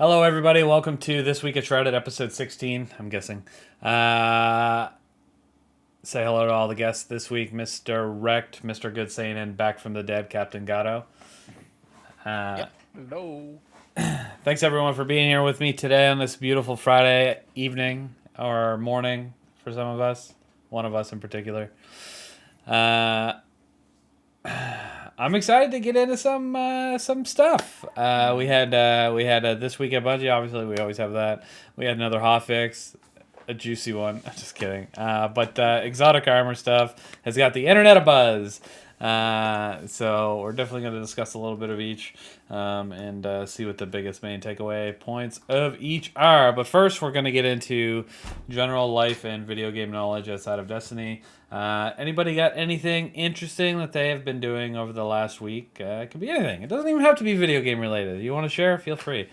Hello, everybody. Welcome to This Week at Shrouded, episode 16, I'm guessing. Say hello to all the guests this week. Mr. Wrecked, Mr. Good Satan, back from the dead, Captain Gatto. Yep. Hello. Thanks, everyone, for being here with me today on this beautiful Friday evening or morning for some of us. One of us in particular. I'm excited to get into some stuff. We had this week at Bungie. Obviously, we always have that. We had another hotfix, a juicy one. I'm just kidding. But exotic armor stuff has got the internet abuzz. So we're definitely going to discuss a little bit of each and see what the biggest main takeaway points of each are. But first, we're going to get into general life and video game knowledge outside of Destiny. Anybody got anything interesting that they have been doing over the last week? It could be anything. It doesn't even have to be video game related. You want to share? Feel free.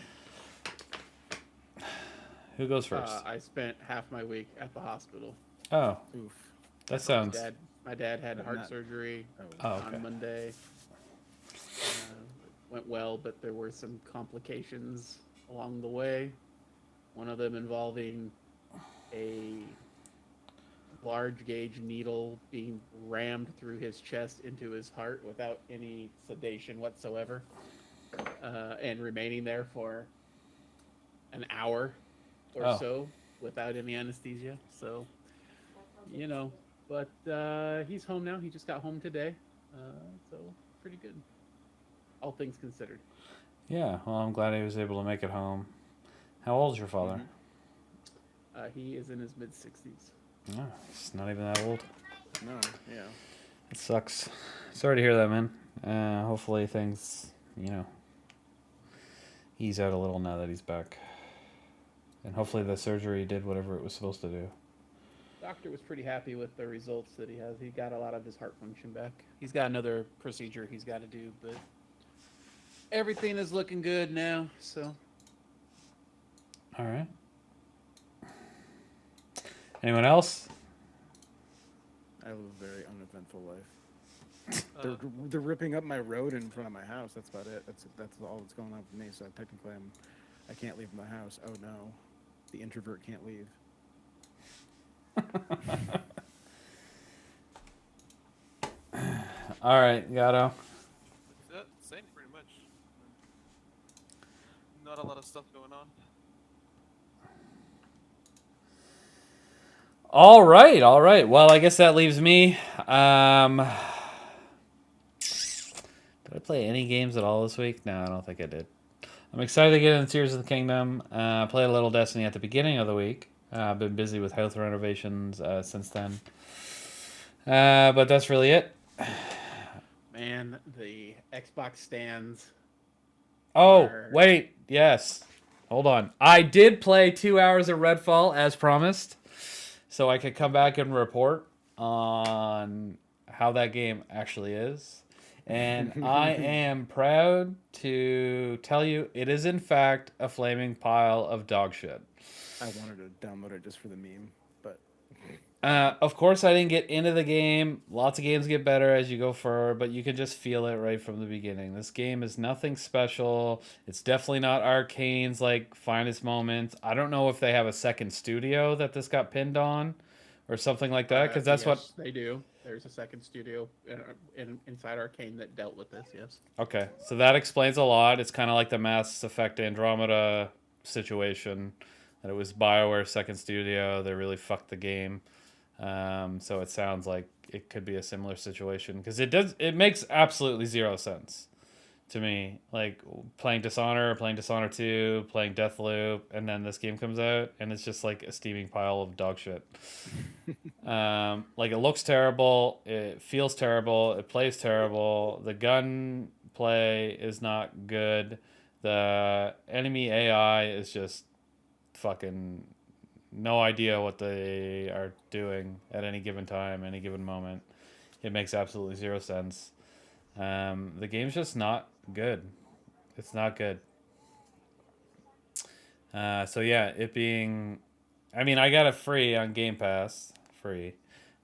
Who goes first? I spent half my week at the hospital. Oh, Oof. that sounds. My dad had heart surgery okay. on Monday. Went well, but there were some complications along the way. One of them involving a large gauge needle being rammed through his chest into his heart without any sedation whatsoever, and remaining there for an hour or so without any anesthesia. So, but he's home now. He just got home today, so pretty good, all things considered. Yeah, well, I'm glad he was able to make it home. How old is your father? He is in his mid-60s. Oh, he's not even that old. No, yeah. It sucks. Sorry to hear that, man. Hopefully things, ease out a little now that he's back. And hopefully the surgery did whatever it was supposed to do. Doctor was pretty happy with the results that he has. He got a lot of his heart function back. He's got another procedure he's got to do, but everything is looking good now, so. All right. Anyone else? I live a very uneventful life. They're ripping up my road in front of my house. That's about it. That's all that's going on for me. So technically, I can't leave my house. Oh no, the introvert can't leave. All right, Gatto. That's it. Same, pretty much. Not a lot of stuff going on. All right. Well, I guess that leaves me. Did I play any games at all this week? No, I don't think I did. I'm excited to get into Tears of the Kingdom. Played a little Destiny at the beginning of the week. I've been busy with house renovations since then. But that's really it. Man, the Xbox stands. Oh, wait. Yes. Hold on. I did play 2 hours of Redfall as promised. So I could come back and report on how that game actually is. And I am proud to tell you it is in fact a flaming pile of dog shit. I wanted to download it just for the meme, but of course I didn't get into the game. Lots of games get better as you go forward, but you can just feel it right from the beginning. This game is nothing special. It's definitely not Arcane's like finest moments. I don't know if they have a second studio that this got pinned on or something like that, because that's yes, what they do. There's a second studio inside Arcane that dealt with this. Yes. Okay, so that explains a lot. It's kind of like the Mass Effect Andromeda situation, that it was BioWare's second studio. They really fucked the game. So it sounds like it could be a similar situation, because it makes absolutely zero sense to me. Like playing Dishonored 2, playing Deathloop, and then this game comes out and it's just like a steaming pile of dog shit. Like it looks terrible, it feels terrible, it plays terrible, the gun play is not good, the enemy AI is just fucking no idea what they are doing at any given time, any given moment. It makes absolutely zero sense. The game's just not good. It's not good. So yeah, it being, I mean, I got it free on Game Pass, free.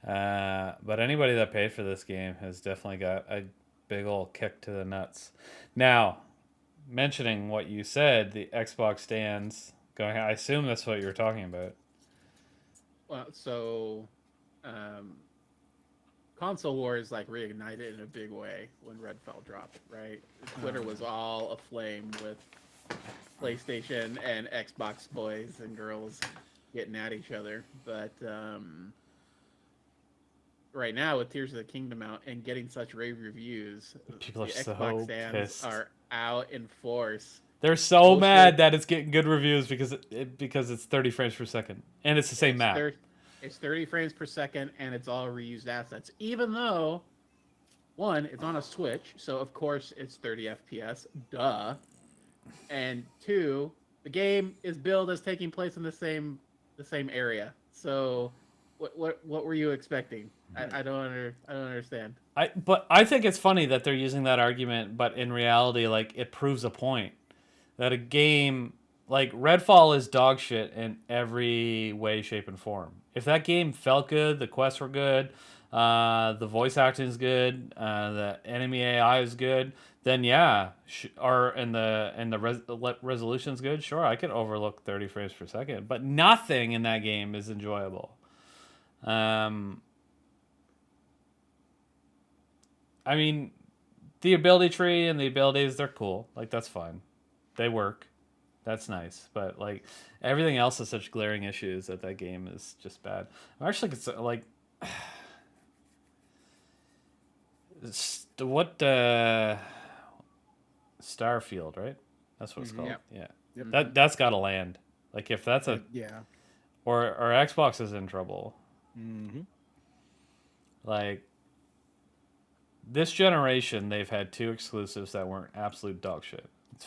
But anybody that paid for this game has definitely got a big old kick to the nuts. Now, mentioning what you said, the Xbox stands going. I assume that's what you're talking about. Well, so console wars like reignited in a big way when Redfall dropped, right? Twitter was all aflame with PlayStation and Xbox boys and girls getting at each other. But right now, with Tears of the Kingdom out and getting such rave reviews, People are the so Xbox fans pissed. are out in force. They're so Mostly- mad that it's getting good reviews because it's 30 frames per second and it's the same map. It's 30 frames per second and it's all reused assets. Even though, one, it's on a Switch, so of course it's 30 FPS. Duh. And two, the game is billed as taking place in the same area. So, what were you expecting? I don't understand. But I think it's funny that they're using that argument, but in reality, like, it proves a point that a game like Redfall is dog shit in every way, shape, and form. If that game felt good, the quests were good, the voice acting is good, the enemy AI is good, then yeah, the resolution's good. Sure, I could overlook 30 frames per second, but nothing in that game is enjoyable. I mean, the ability tree and the abilities, they're cool. Like, that's fine. They work. That's nice. But, like, everything else is such glaring issues that game is just bad. I'm actually, like... Starfield, right? That's what it's called. Yep. Yeah. Yep. That's got to land. Like, if that's a... Yeah. Or Xbox is in trouble. Mm-hmm. Like... This generation, they've had 2 exclusives that weren't absolute dog shit. It's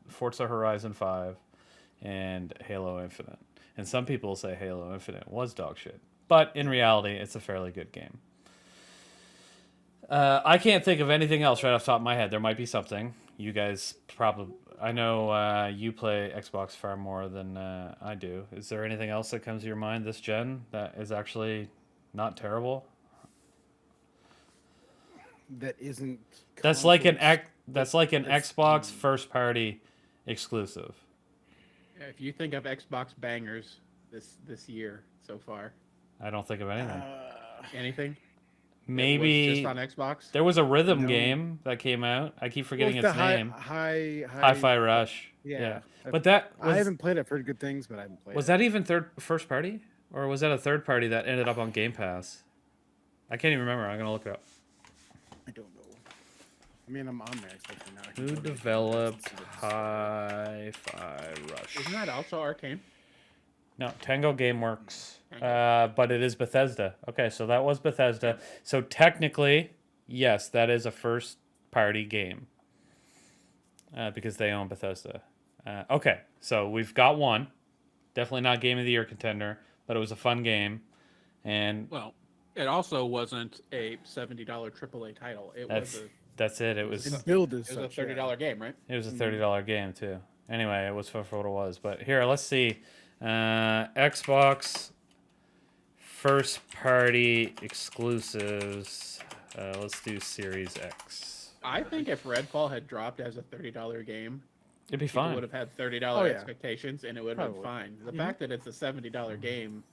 Forza Horizon 5 and Halo Infinite. And some people say Halo Infinite was dog shit. But in reality, it's a fairly good game. I can't think of anything else right off the top of my head. There might be something. You guys probably... I know you play Xbox far more than I do. Is there anything else that comes to your mind this gen that is actually not terrible? That isn't. That's like an that's Xbox first party exclusive. If you think of Xbox bangers this year so far, I don't think of anything. anything? Maybe Just on Xbox. there was a rhythm No. game that came out. I keep forgetting its name. Hi-Fi Hi-Fi Rush. Yeah. But that was, I haven't played it. I've heard good things, but I haven't played was it. that even first party, or was that a third party that ended up on Game Pass? I can't even remember. I'm gonna look it up. I don't know. I mean, I'm on there. Especially now. I can Who go to the developed and see what's- Hi-Fi Rush? Isn't that also Arcane? No, Tango Gameworks. But it is Bethesda. Okay, so that was Bethesda. So technically, yes, that is a first-party game. Because they own Bethesda. Okay, so we've got one. Definitely not Game of the Year contender, but it was a fun game. And Well, it also wasn't a $70 AAA title. that's it. It was And build is It was a such, $30 game, right? a $30 game too. Anyway, it was fun for what it was. But here, let's see. Xbox first party exclusives. Let's do Series X. I think if Redfall had dropped as a $30 game, It'd be people fine. would have had $30 Oh, yeah. expectations, and it would have been Probably. fine. The fact that it's a $70 game,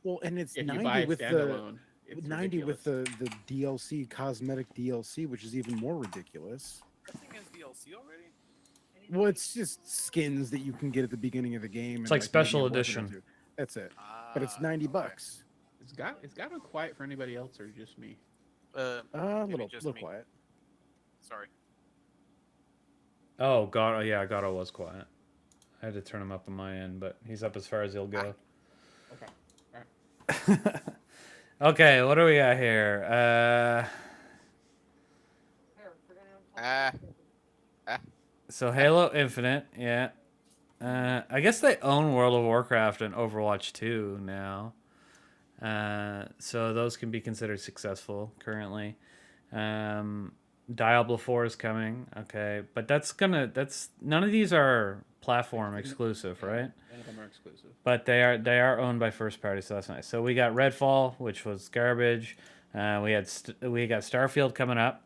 Well, and it's if you 90 buy it with the standalone, it's 90 with ridiculous. the DLC, cosmetic DLC, which is even more ridiculous. That thing has DLC already? Well, it's just skins that you can get at the beginning of the game. It's and, like special maybe a weapon or edition. two. That's it. But it's $90 bucks. It's got been quiet for anybody else or just me. A Maybe little just me. quiet. Sorry. Oh God! Yeah, Gato was quiet. I had to turn him up on my end, but he's up as far as he'll go. Okay. Okay, what do we got here? Ah. So Halo Infinite, yeah. I guess they own World of Warcraft and Overwatch 2 now. So those can be considered successful currently. Diablo 4 is coming, okay, but none of these are platform exclusive, right? None of them are exclusive. But they are owned by first party, so that's nice. So we got Redfall, which was garbage. We got Starfield coming up.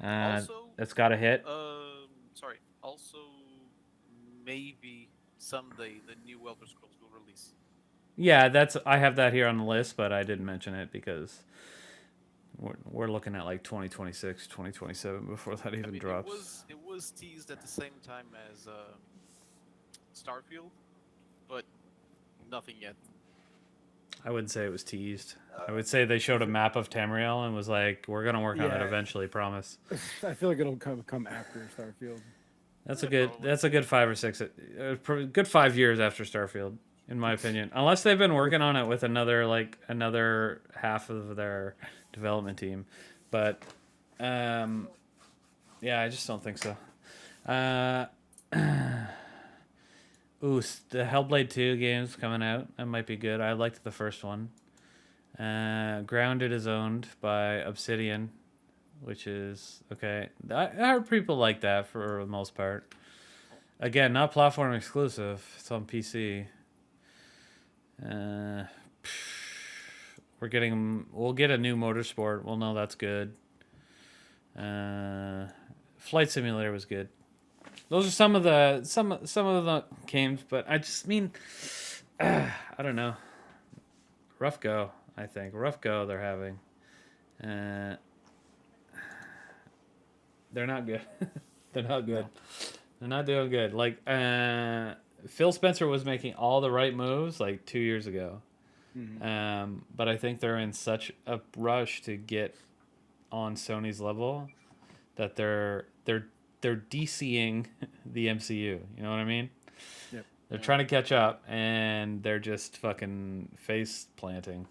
Also, That's got a hit. sorry. also maybe someday the new Elder Scrolls will release. Yeah, I have that here on the list, but I didn't mention it because we're looking at like 2026, 2027 before that even drops. It was teased at the same time as Starfield, but nothing yet. I wouldn't say it was teased. I would say they showed a map of Tamriel and was like, "We're gonna work on it Yeah. eventually, promise." I feel like it'll come after Starfield. That's Yeah, a good. probably. That's a good 5 or 6. Good 5 years after Starfield, in my opinion. Unless they've been working on it with another half of their development team, but yeah, I just don't think so. The Hellblade 2 game's coming out. That might be good. I liked the first one. Grounded is owned by Obsidian, which is okay. I heard people like that for the most part. Again, not platform exclusive. It's on PC. We'll get a new Motorsport. We'll know that's good. Flight Simulator was good. Those are some of the games, but I just mean, I don't know. Rough go, I think. Rough go they're having. They're not good. They're not good. They're not doing good. Like Phil Spencer was making all the right moves like 2 years ago. Mm-hmm. But I think they're in such a rush to get on Sony's level that they're DCing the MCU. You know what I mean? Yep. They're trying to catch up, and they're just fucking face planting.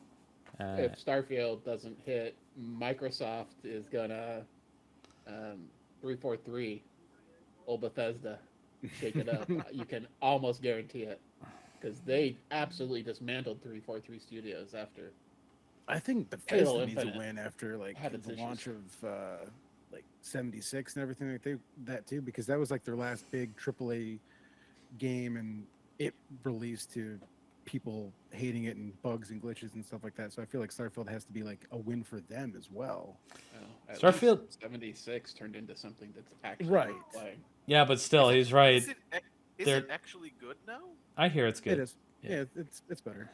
If Starfield doesn't hit, Microsoft is gonna 343 old Bethesda shake it up. You can almost guarantee it because they absolutely dismantled 343 Studios after. I think Halo Bethesda needs a Infinite win after like had its the issues. launch of like 76 and everything like that too, because that was like their last big AAA game, and it released to people hating it and bugs and glitches and stuff like that. So I feel like Starfield has to be like a win for them as well. At Starfield- least 76 turned into something that's actually Right. worth playing. Yeah, but still, he's right. Is They're- it actually good now? I hear it's good. It is. Yeah. Yeah, it's better.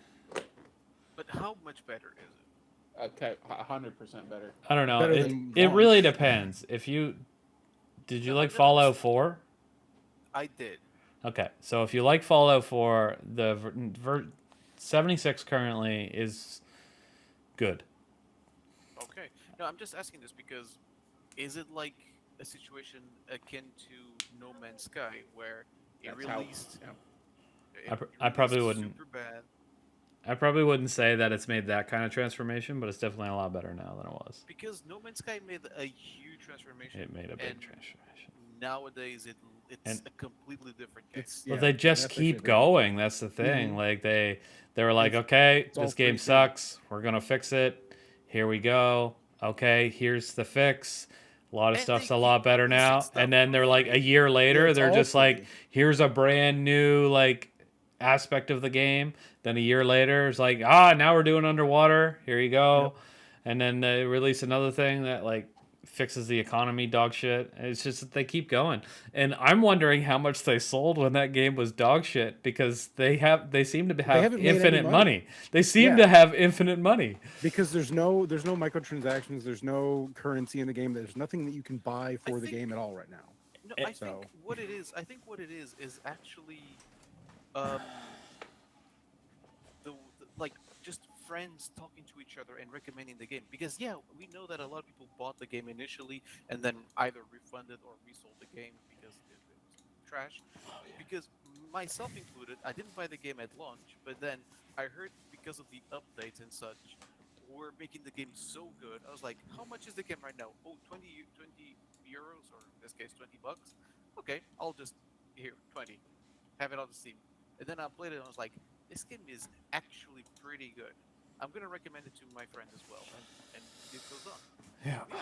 But how much better is it? Okay, 100% better. I don't know. Better It, than it launch. really depends. Did you No, like I've never Fallout seen- 4? I did. Okay, so if you like Fallout 4, the 76 currently is good. Okay. No, I'm just asking this because is it like a situation akin to No Man's Sky where it That's how- released? yeah. I probably wouldn't. Super bad. I probably wouldn't say that it's made that kind of transformation, but it's definitely a lot better now than it was. Because No Man's Sky made a huge transformation. It made a big and transformation. Nowadays, it's And- a completely different game. It's Well, yeah, they just that's keep actually going. That's the thing. Mhm. Like they were like, It's- okay, it's all this game free too. sucks. We're gonna fix it. Here we go. Okay, here's the fix. A lot of And stuff's they a lot keep better releasing now. stuff And then they're like free. a year later, it's they're all just like, free. here's a brand new like aspect of the game. Then a year later, it's like, now we're doing underwater. Here you go. And then they release another thing that like fixes the economy dog shit. It's just that they keep going. And I'm wondering how much they sold when that game was dog shit because they seem to have haven't made any infinite money. money. They seem Yeah. to have infinite money. because there's no microtransactions, there's no currency in the game, there's nothing that you can buy for the think- game at all right now. No, Eh, I so- think what it is actually, like just friends talking to each other and recommending the game. Because yeah, we know that a lot of people bought the game initially and then either refunded or resold the game because it was trash. Because myself included, I didn't buy the game at launch, but then I heard because of the updates and such, we're making the game so good. I was like, how much is the game right now? Oh, 20 euros, or in this case, $20. Okay, I'll just, here, 20. Have it on the Steam. And then I played it and I was like, this game is actually pretty good. I'm going to recommend it to my friend as well. And it goes on. Yeah.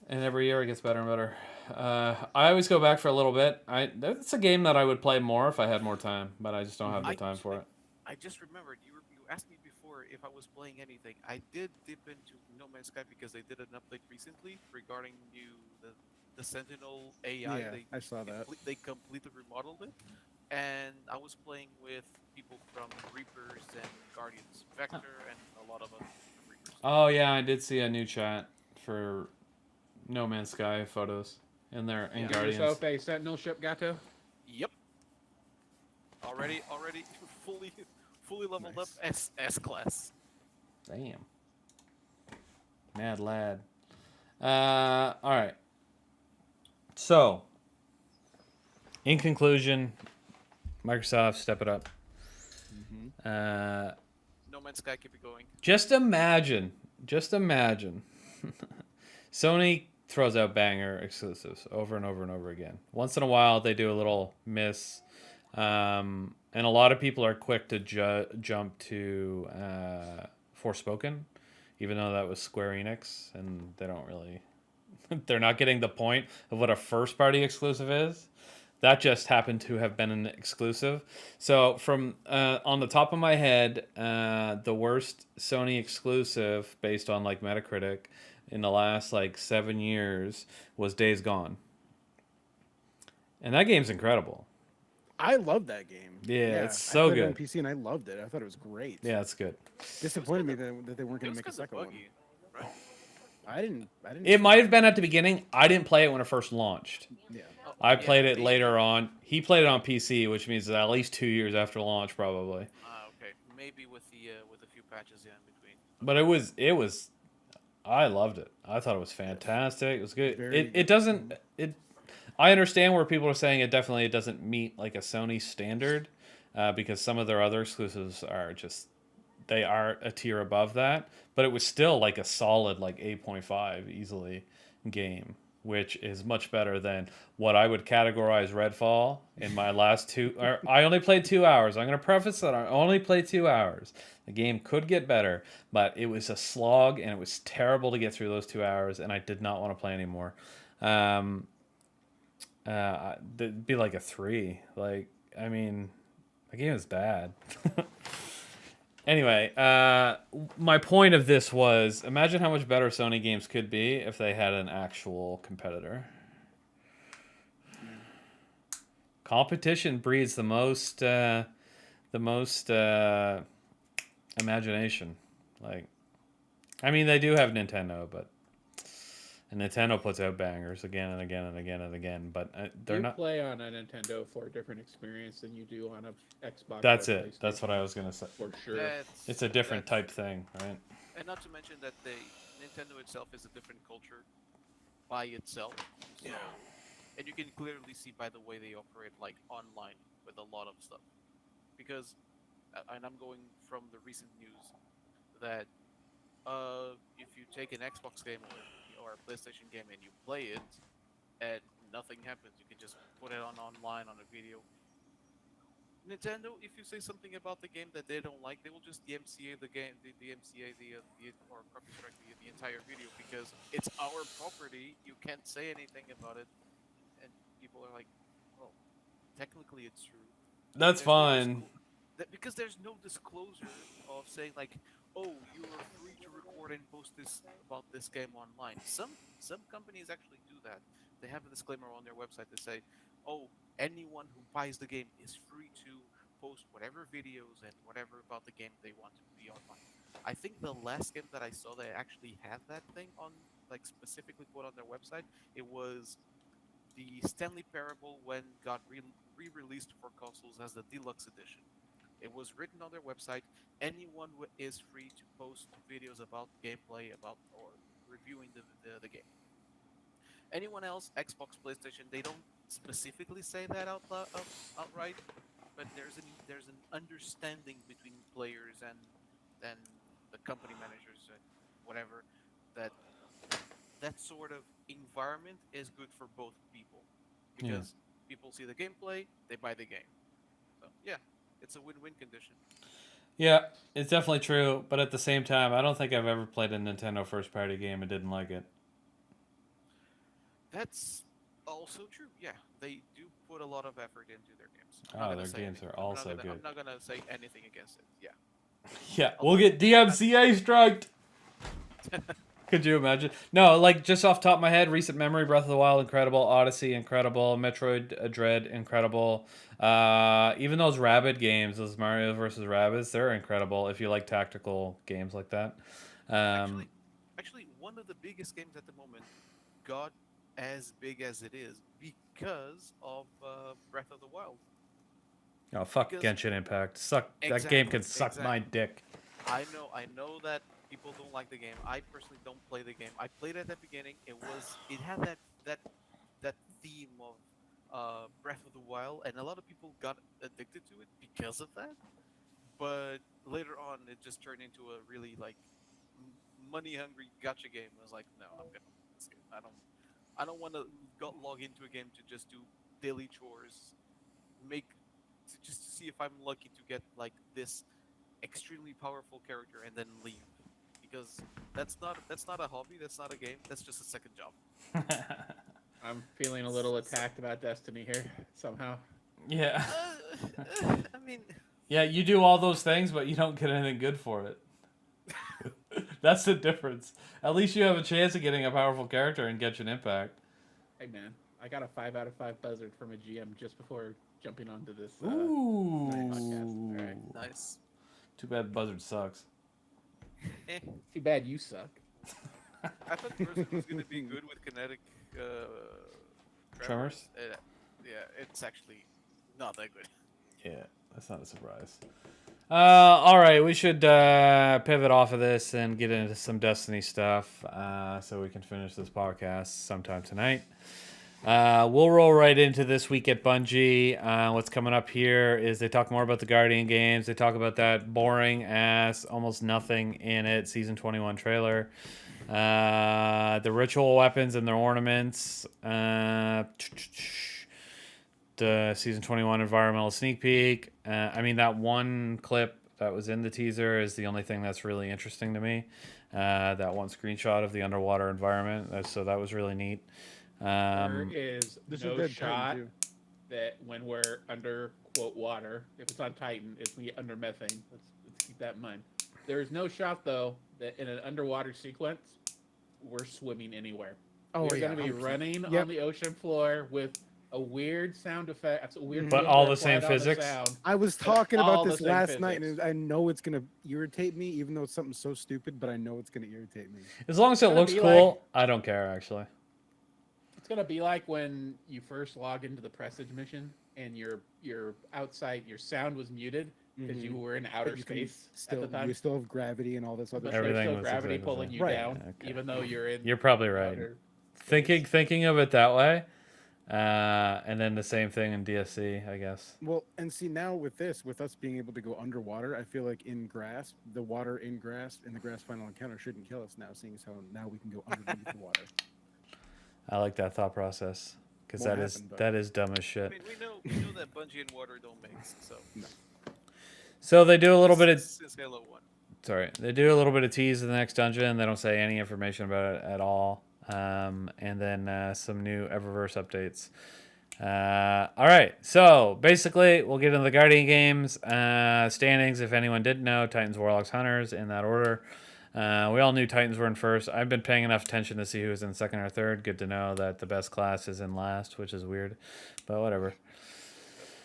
And every year it gets better and better. I always go back for a little bit. That's a game that I would play more if I had more time, but I just don't have the time for it. I just remembered, you asked me before if I was playing anything. I did dip into No Man's Sky because they did an update recently regarding the the Sentinel AI. Yeah, I saw that. They completely remodeled it, and I was playing with people from Reapers and Guardians, Vector, and a lot of other Reapers. Oh yeah, I did see a new chat for No Man's Sky photos in there and Give Guardians. yourself a Sentinel ship, Gato. Yep. Already fully leveled Nice. up S class. Damn. Mad lad. All right. So, in conclusion, Microsoft, step it up. No Man's Sky, keep it going. Just imagine. Sony throws out banger exclusives over and over and over again. Once in a while, they do a little miss. And a lot of people are quick to jump to Forspoken, even though that was Square Enix, and they don't really... they're not getting the point of what a first-party exclusive is. That just happened to have been an exclusive. So from on the top of my head, the worst Sony exclusive based on like Metacritic in the last like 7 years was Days Gone. And that game's incredible. I love that game. Yeah, it's I so played it on good. PC and I loved it. I thought it was great. Yeah, it's good. Disappointed me that they weren't going to make a second one. Buggy, right? I didn't. It might have been at the beginning. I didn't play it when it first launched. Yeah. I Yeah, played it they- later on. He played it on PC, which means at least 2 years after launch, probably. Okay, maybe with a few patches in between. But it was. I loved it. I thought it was fantastic. It was good. Very It good. doesn't. I understand where people are saying it doesn't meet like a Sony standard, because some of their other exclusives are just they are a tier above that. But it was still like a solid like 8.5 easily game, which is much better than what I would categorize Redfall in my last two. I only played 2 hours. I'm going to preface that I only played 2 hours. The game could get better, but it was a slog and it was terrible to get through those 2 hours, and I did not want to play anymore. It'd be like a 3. Like, I mean, the game is bad. Anyway, my point of this was, imagine how much better Sony games could be if they had an actual competitor. Competition breeds the most imagination. Like, I mean, they do have Nintendo, but and Nintendo puts out bangers again and again and again and again. But they're you not. play on a Nintendo for a different experience than you do on a Xbox. That's or it. That's what I was gonna say. For sure. It's a different type thing, right? And not to mention that Nintendo itself is a different culture by itself. So, and you can clearly see by the way they operate, like online, with a lot of stuff. Because, and I'm going from the recent news that if you take an Xbox game or a PlayStation game and you play it, and nothing happens, you can just put it on online on a video. Nintendo, if you say something about the game that they don't like, they will just DMCA the game, or copy strike the entire video because it's our property. You can't say anything about it, and people are like, "Well, technically it's true." That's fine. Because there's no disclosure of saying like, "Oh, you are free to record and post this about this game online." Some companies actually do that. They have a disclaimer on their website that say, "Oh, anyone who buys the game is free to post whatever videos and whatever about the game they want to be online." I think the last game that I saw that actually had that thing on, like specifically put on their website, it was the Stanley Parable when got re-released for consoles as the deluxe edition. It was written on their website. Anyone is free to post videos about gameplay, or reviewing the game. Anyone else, Xbox, PlayStation, they don't specifically say that outright, but there's an understanding between players and the company managers and whatever that sort of environment is good for both people because people see the gameplay, they buy the game. So yeah, it's a win-win condition. Yeah, it's definitely true, but at the same time, I don't think I've ever played a Nintendo first-party game and didn't like it. That's also true. Yeah, they do put a lot of effort into their games. Their games are also good. I'm not gonna say anything against it. Yeah. Yeah, we'll get DMCA striked. Could you imagine? No, like just off the top of my head, recent memory, Breath of the Wild, incredible. Odyssey, incredible. Metroid Dread, incredible. Even those Rabbids games, those Mario versus Rabbids, they're incredible if you like tactical games like that. Actually, one of the biggest games at the moment got as big as it is because of Breath of the Wild. Oh, fuck Because- Genshin Impact. Suck. That game can suck my dick. I know that people don't like the game. I personally don't play the game. I played it at the beginning. It had that theme of Breath of the Wild, and a lot of people got addicted to it because of that. But later on, it just turned into a really like money hungry gacha game. I was like, no, I'm gonna skip. I don't want to log into a game to just do daily chores, just to see if I'm lucky to get like this extremely powerful character and then leave, because that's not a hobby, that's not a game, that's just a second job. I'm feeling a little attacked about Destiny here somehow. Yeah. I mean, Yeah, you do all those things, but you don't get anything good for it. That's the difference. At least you have a chance of getting a powerful character and Genshin Impact. Hey man, I got a 5 out of 5 buzzard from a GM just before jumping onto this Ooh. podcast. All right. nice. Too bad Buzzard sucks. Too bad you suck. I thought Buzzard was gonna be good with kinetic Tremors? Yeah, it's actually not that good. Yeah, that's not a surprise. All right, we should pivot off of this and get into some Destiny stuff so we can finish this podcast sometime tonight. We'll roll right into this week at Bungie. What's coming up here is they talk more about the Guardian games. They talk about that boring ass, almost nothing in it, Season 21 trailer. The ritual weapons and their ornaments. The Season 21 environmental sneak peek. I mean, that one clip that was in the teaser is the only thing that's really interesting to me. That one screenshot of the underwater environment. So that was really neat. There is This no is Dead shot Titan, that when we're under quote water, if it's on Titan, it's we under methane. Let's keep that in mind. There is no shot though that in an underwater sequence we're swimming anywhere. Oh, we're yeah, going to be 100%. running Yep. on the ocean floor with a weird sound effect. That's a weird. But filter all the same applied on physics? sound. I was talking all about the this same last night, physics. and I know it's gonna irritate me, even though it's something so stupid. But I know it's gonna irritate me. As long as it gonna looks be cool, I don't care, actually. It's gonna be like when you first log into the Presage mission and your outside your sound was muted because you were in outer But you can space still, at the time. you still have gravity and all this other But stuff. there's Everything still was gravity exactly the pulling same. you Right. down, Okay. even though you're in. You're probably right. outer Thinking of it that way, and then the same thing in DSC, I guess. Well, and see now with us being able to go underwater, I feel like in grass, the water in the grass final encounter shouldn't kill us now, seeing as how now we can go underneath the water. I like that thought process because Won't that is happen, but- that is dumb as I shit. mean, we know that Bungie and water don't mix, so So they do a little bit of since Halo 1. they do a little bit of tease in the next dungeon. They don't say any information about it at all. And then some new Eververse updates. All right, so basically we'll get into the Guardian games standings. If anyone didn't know, Titans, Warlocks, Hunters in that order. We all knew Titans were in first. I've been paying enough attention to see who was in second or third. Good to know that the best class is in last, which is weird, but whatever.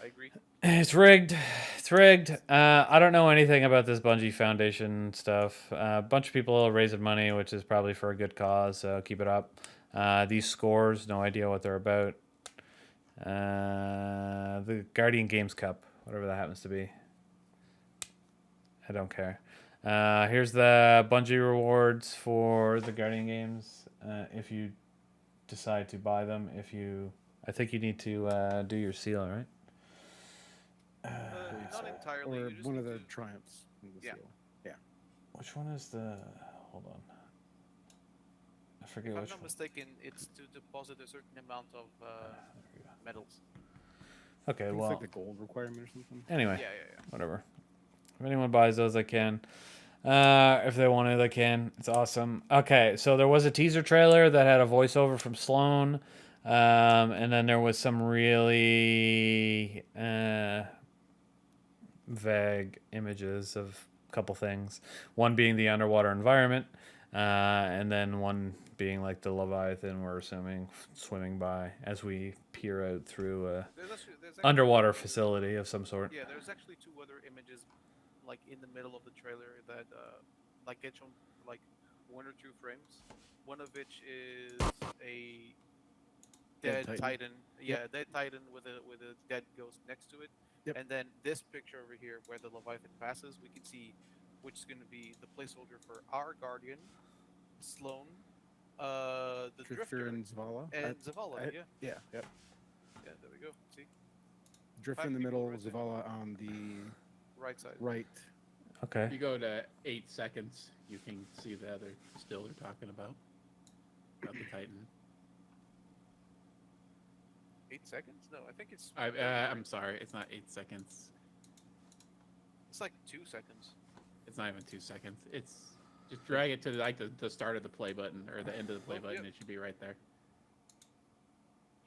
I agree. It's rigged. It's rigged. I don't know anything about this Bungie Foundation stuff. A bunch of people are raising money, which is probably for a good cause, so keep it up. These scores, no idea what they're about. The Guardian Games Cup, whatever that happens to be. I don't care. Here's the Bungie rewards for the Guardian games. If you decide to buy them, I think you need to do your seal, right? Not entirely. Or you just one need of the to- triumphs. In the Yeah. seal. Yeah. Which one is the? Hold on. I forget If I'm which not one. mistaken, it's to deposit a certain amount of There we go. medals. Okay, I think well, it's like the gold requirement or something. anyway, Yeah. whatever. If anyone buys those, they can. If they want to, they can. It's awesome. Okay, so there was a teaser trailer that had a voiceover from Sloan, and then there was some really vague images of a couple things. One being the underwater environment. And then one being like the Leviathan, we're assuming, swimming by as we peer out through a There's actually underwater two other- facility of some sort. Yeah, there's actually two other images, like in the middle of the trailer that like get shown like 1 or 2 frames. One of which is a Dead dead Titan. Titan. Yeah, dead Titan with a dead ghost next to it. Yep. And then this picture over here, where the Leviathan passes, we can see which is going to be the placeholder for our Guardian, Sloan, the Drifter, and Zavala. and Zavala. Yeah, Yeah, yep. yeah. There we go. See, Drifter 5 in the people middle, right there. Zavala on the right side. right. Okay. If you go to 8 seconds, you can see the other still they're talking about the Titan. 8 seconds? No, I think it's. I'm sorry, it's not 8 seconds. It's like 2 seconds. It's not even 2 seconds. It's just drag it to like the start of the play button or the end of the play Oh, button. yeah. It should be right there.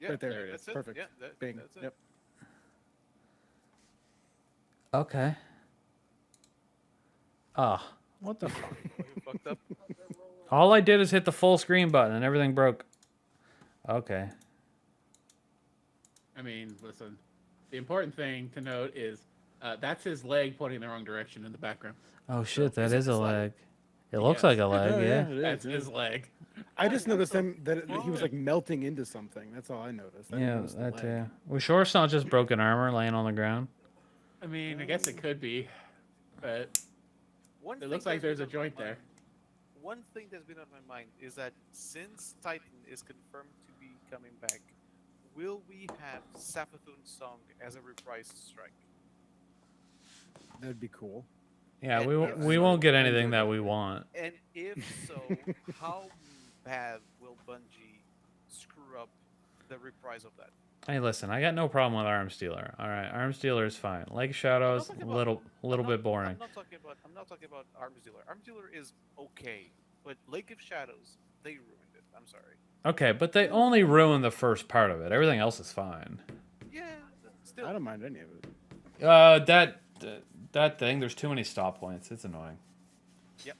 Yeah, Right there. There it that's is. Perfect. Yeah, Bing. that's it. Yep. Okay. Ah, what the fuck? You fucked up. All I did is hit the full screen button and everything broke. Okay. I mean, listen. The important thing to note is that's his leg pointing the wrong direction in the background. Oh shit, that is it is a the slide? leg. It looks Yes. like a leg, Oh, yeah. it is, That's yeah. his leg. I just noticed the him that he was like melting into something. That's all I noticed. I didn't Yeah, notice the that leg. too. We sure it's not just broken armor laying on the ground. I mean, I guess it could be, but One it thing looks like that's there's a been on my joint there. mind- One thing that's been on my mind is that since Titan is confirmed to be coming back, will we have Savathun's song as a reprised strike? That'd be cool. Yeah, And we if we so, won't get anything that we want. And if so, how bad will Bungie screw up the reprise of that? Hey, listen, I got no problem with Arms Dealer. All right, Arms Dealer is fine. Lake Shadows, talking a about- little I'm bit not- boring. I'm not talking about Arms Dealer. Arms Dealer is okay, but Lake of Shadows, they ruined it. I'm sorry. Okay, but they only ruined the first part of it. Everything else is fine. Yeah, but still. I don't mind any of it. That thing. There's too many stop points. It's annoying. Yep.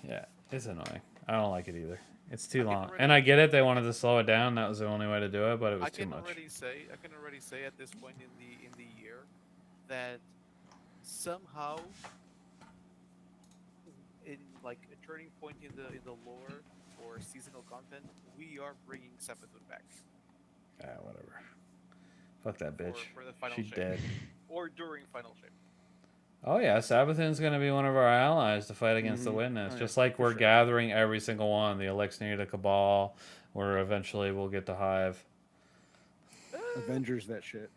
Yeah, it's annoying. I don't like it either. It's too I can long. already- And I get it. They wanted to slow it down. That was the only way to do it, but it was I too can much. already say at this point in the year that somehow in like a turning point in the lore or seasonal content, we are bringing Savathun back Ah, whatever. Fuck that bitch. for the final She's shape dead. or during final shape. Oh yeah, Savathun's gonna be one of our allies to fight against the Mhm. Witness. Oh, yeah, Just like for we're sure. gathering every single one. The Elixir, the Cabal, where eventually we'll get the Hive. Avengers, that shit.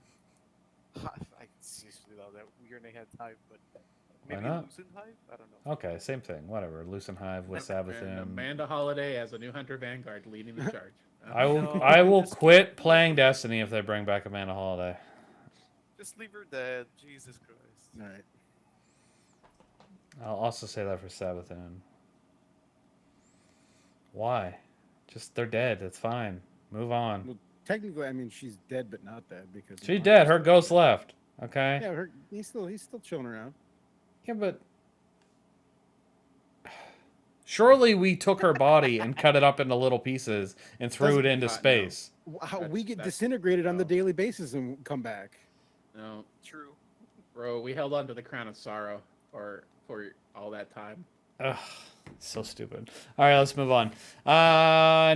I seriously thought that we're gonna have Hive, but Why maybe not? Lucent Hive. I don't know. Okay, same thing. Whatever. Lucent Hive with And Savathun. Amanda Holiday as a new Hunter Vanguard leading the charge. I will. No, I will just quit keep- playing Destiny if they bring back Amanda Holiday. Just leave her dead. Jesus Christ. All right. I'll also say that for Savathun. Why? Just they're dead. It's fine. Move on. Well, technically, I mean, she's dead, but not dead because She's dead. Her ghost left. Okay. Yeah, he's still chilling around. Yeah, but surely we took her body and cut it up into little pieces and threw Doesn't- it into no. space. How That's- we get that's- disintegrated on the no. daily basis and come back. No, True. bro, we held on to the crown of sorrow for all that time. Ugh, so stupid. All right, let's move on.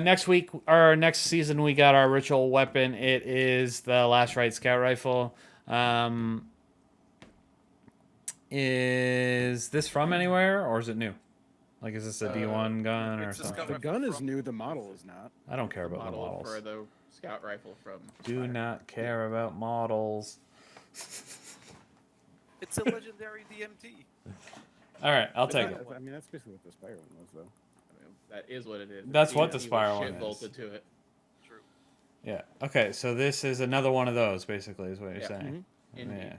Next week or next season, we got our ritual weapon. It is the Last Rite Scout Rifle. Is this from anywhere or is it new? Like, is this a D1 gun or it's a something? Scout The Rifle gun is from- new. The model is not. I don't care about the Model models. for the scout rifle from. Do Fire. not care about models. It's a legendary DMT. All right, I'll take Yeah, it. I mean, that's basically what the Spire one was, though. I mean, that is what it is. That's what DMT the Spire was one shit is. bolted to it. True. Yeah. Okay, so this is another one of those, basically, is what you're Yeah. saying. Indeed. Yeah.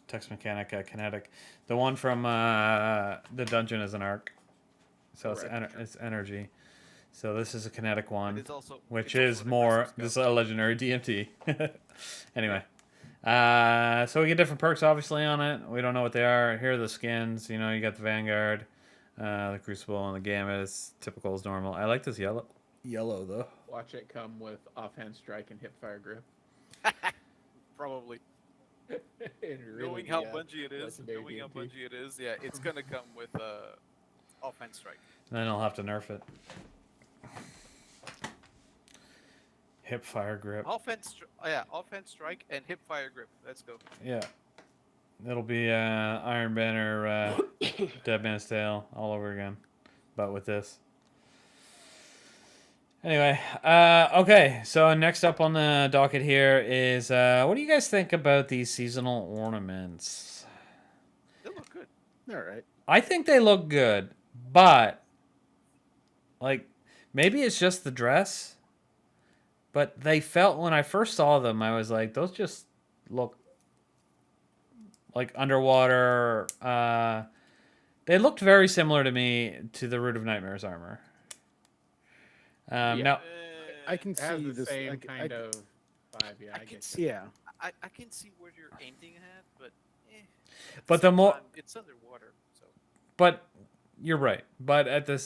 Tex Mechanica, Kinetic. The one from the dungeon is an arc. So Correct. it's energy. So this is a kinetic one, It's also which it's also is an more. aggressive This is scout. a legendary DMT. Anyway, so we get different perks obviously on it. We don't know what they are. Here are the skins. You know, you got the Vanguard. The Crucible and the Gamut is typical as normal. I like this yellow though. Watch it come with offhand strike and hipfire grip. Probably. It'd really Knowing be how a Bungie it is, legendary DMT. yeah, it's gonna come with offhand strike. Then I'll have to nerf it. Hip fire grip. Offhand strike and hip fire grip. Let's go. Yeah. It'll be Iron Banner, Dead Man's Tale all over again, but with this. Anyway, okay. So next up on the docket here is what do you guys think about these seasonal ornaments? They look good. All right. I think they look good, but like maybe it's just the dress, but they felt when I first saw them, I was like, those just look like underwater. They looked very similar to me to the Root of Nightmares armor. Yeah. Now, I can It has see the this. same I kind of vibe. Yeah, I can get see- you. Yeah. I can see where you're aiming at, but at But the the same more- time, it's underwater, so but you're right. But at the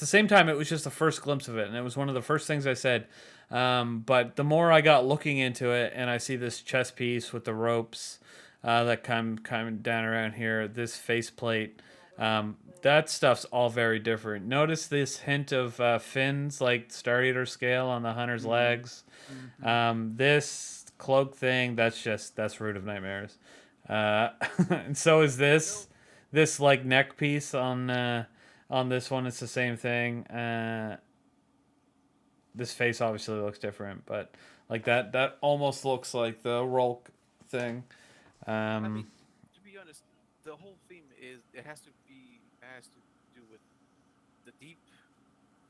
same time, it was just the first glimpse of it, and it was one of the first things I said. But the more I got looking into it, and I see this chest piece with the ropes that come down around here, this faceplate, that stuff's all very different. Notice this hint of fins, like Star Eater scale on the hunter's legs. This cloak thing, that's Root of Nightmares. And so is this like neck piece on this one. It's the same thing. This face obviously looks different, but like that almost looks like the Rolk thing. I mean, to be honest, the whole theme is it has to do with the deep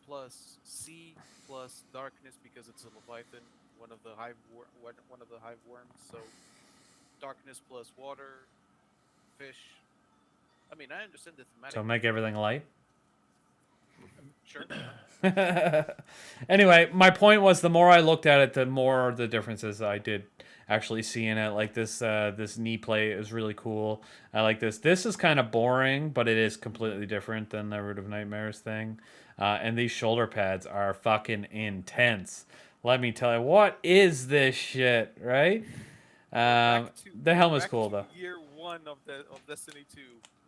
plus sea plus darkness because it's a leviathan, one of the hive worms. So darkness plus water, fish. I mean, I understand the thematic. So make everything light. Sure. Anyway, my point was the more I looked at it, the more the differences I did actually see in it. Like this knee plate is really cool. I like this. This is kind of boring, but it is completely different than the Root of Nightmares thing. And these shoulder pads are fucking intense. Let me tell you, what is this shit, right? The helmet's cool though. Year one of Destiny 2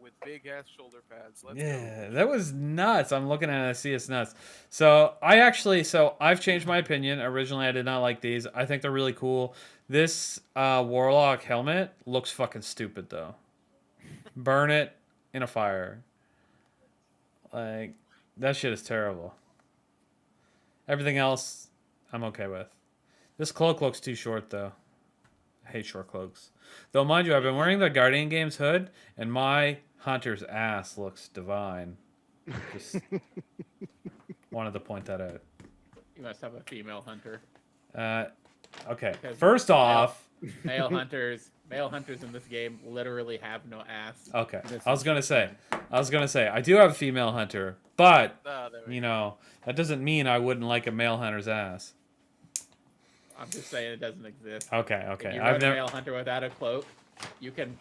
with big ass shoulder pads. Let's Yeah, go. that was nuts. I'm looking at it, I see it's nuts. So I've changed my opinion. Originally, I did not like these. I think they're really cool. This Warlock helmet looks fucking stupid though. Burn it in a fire. Like, that shit is terrible. Everything else, I'm okay with. This cloak looks too short though. I hate short cloaks. Though, mind you, I've been wearing the Guardian Games hood, and my hunter's ass looks divine. Just wanted to point that out. You must have a female hunter. Okay. Because First off, Male hunters in this game literally have no ass. okay. I was gonna say, I do have a female hunter, but There we you go. know that doesn't mean I wouldn't like a male hunter's ass. I'm just saying it doesn't exist. Okay. If Okay. you I've run a never. male hunter without a cloak, you could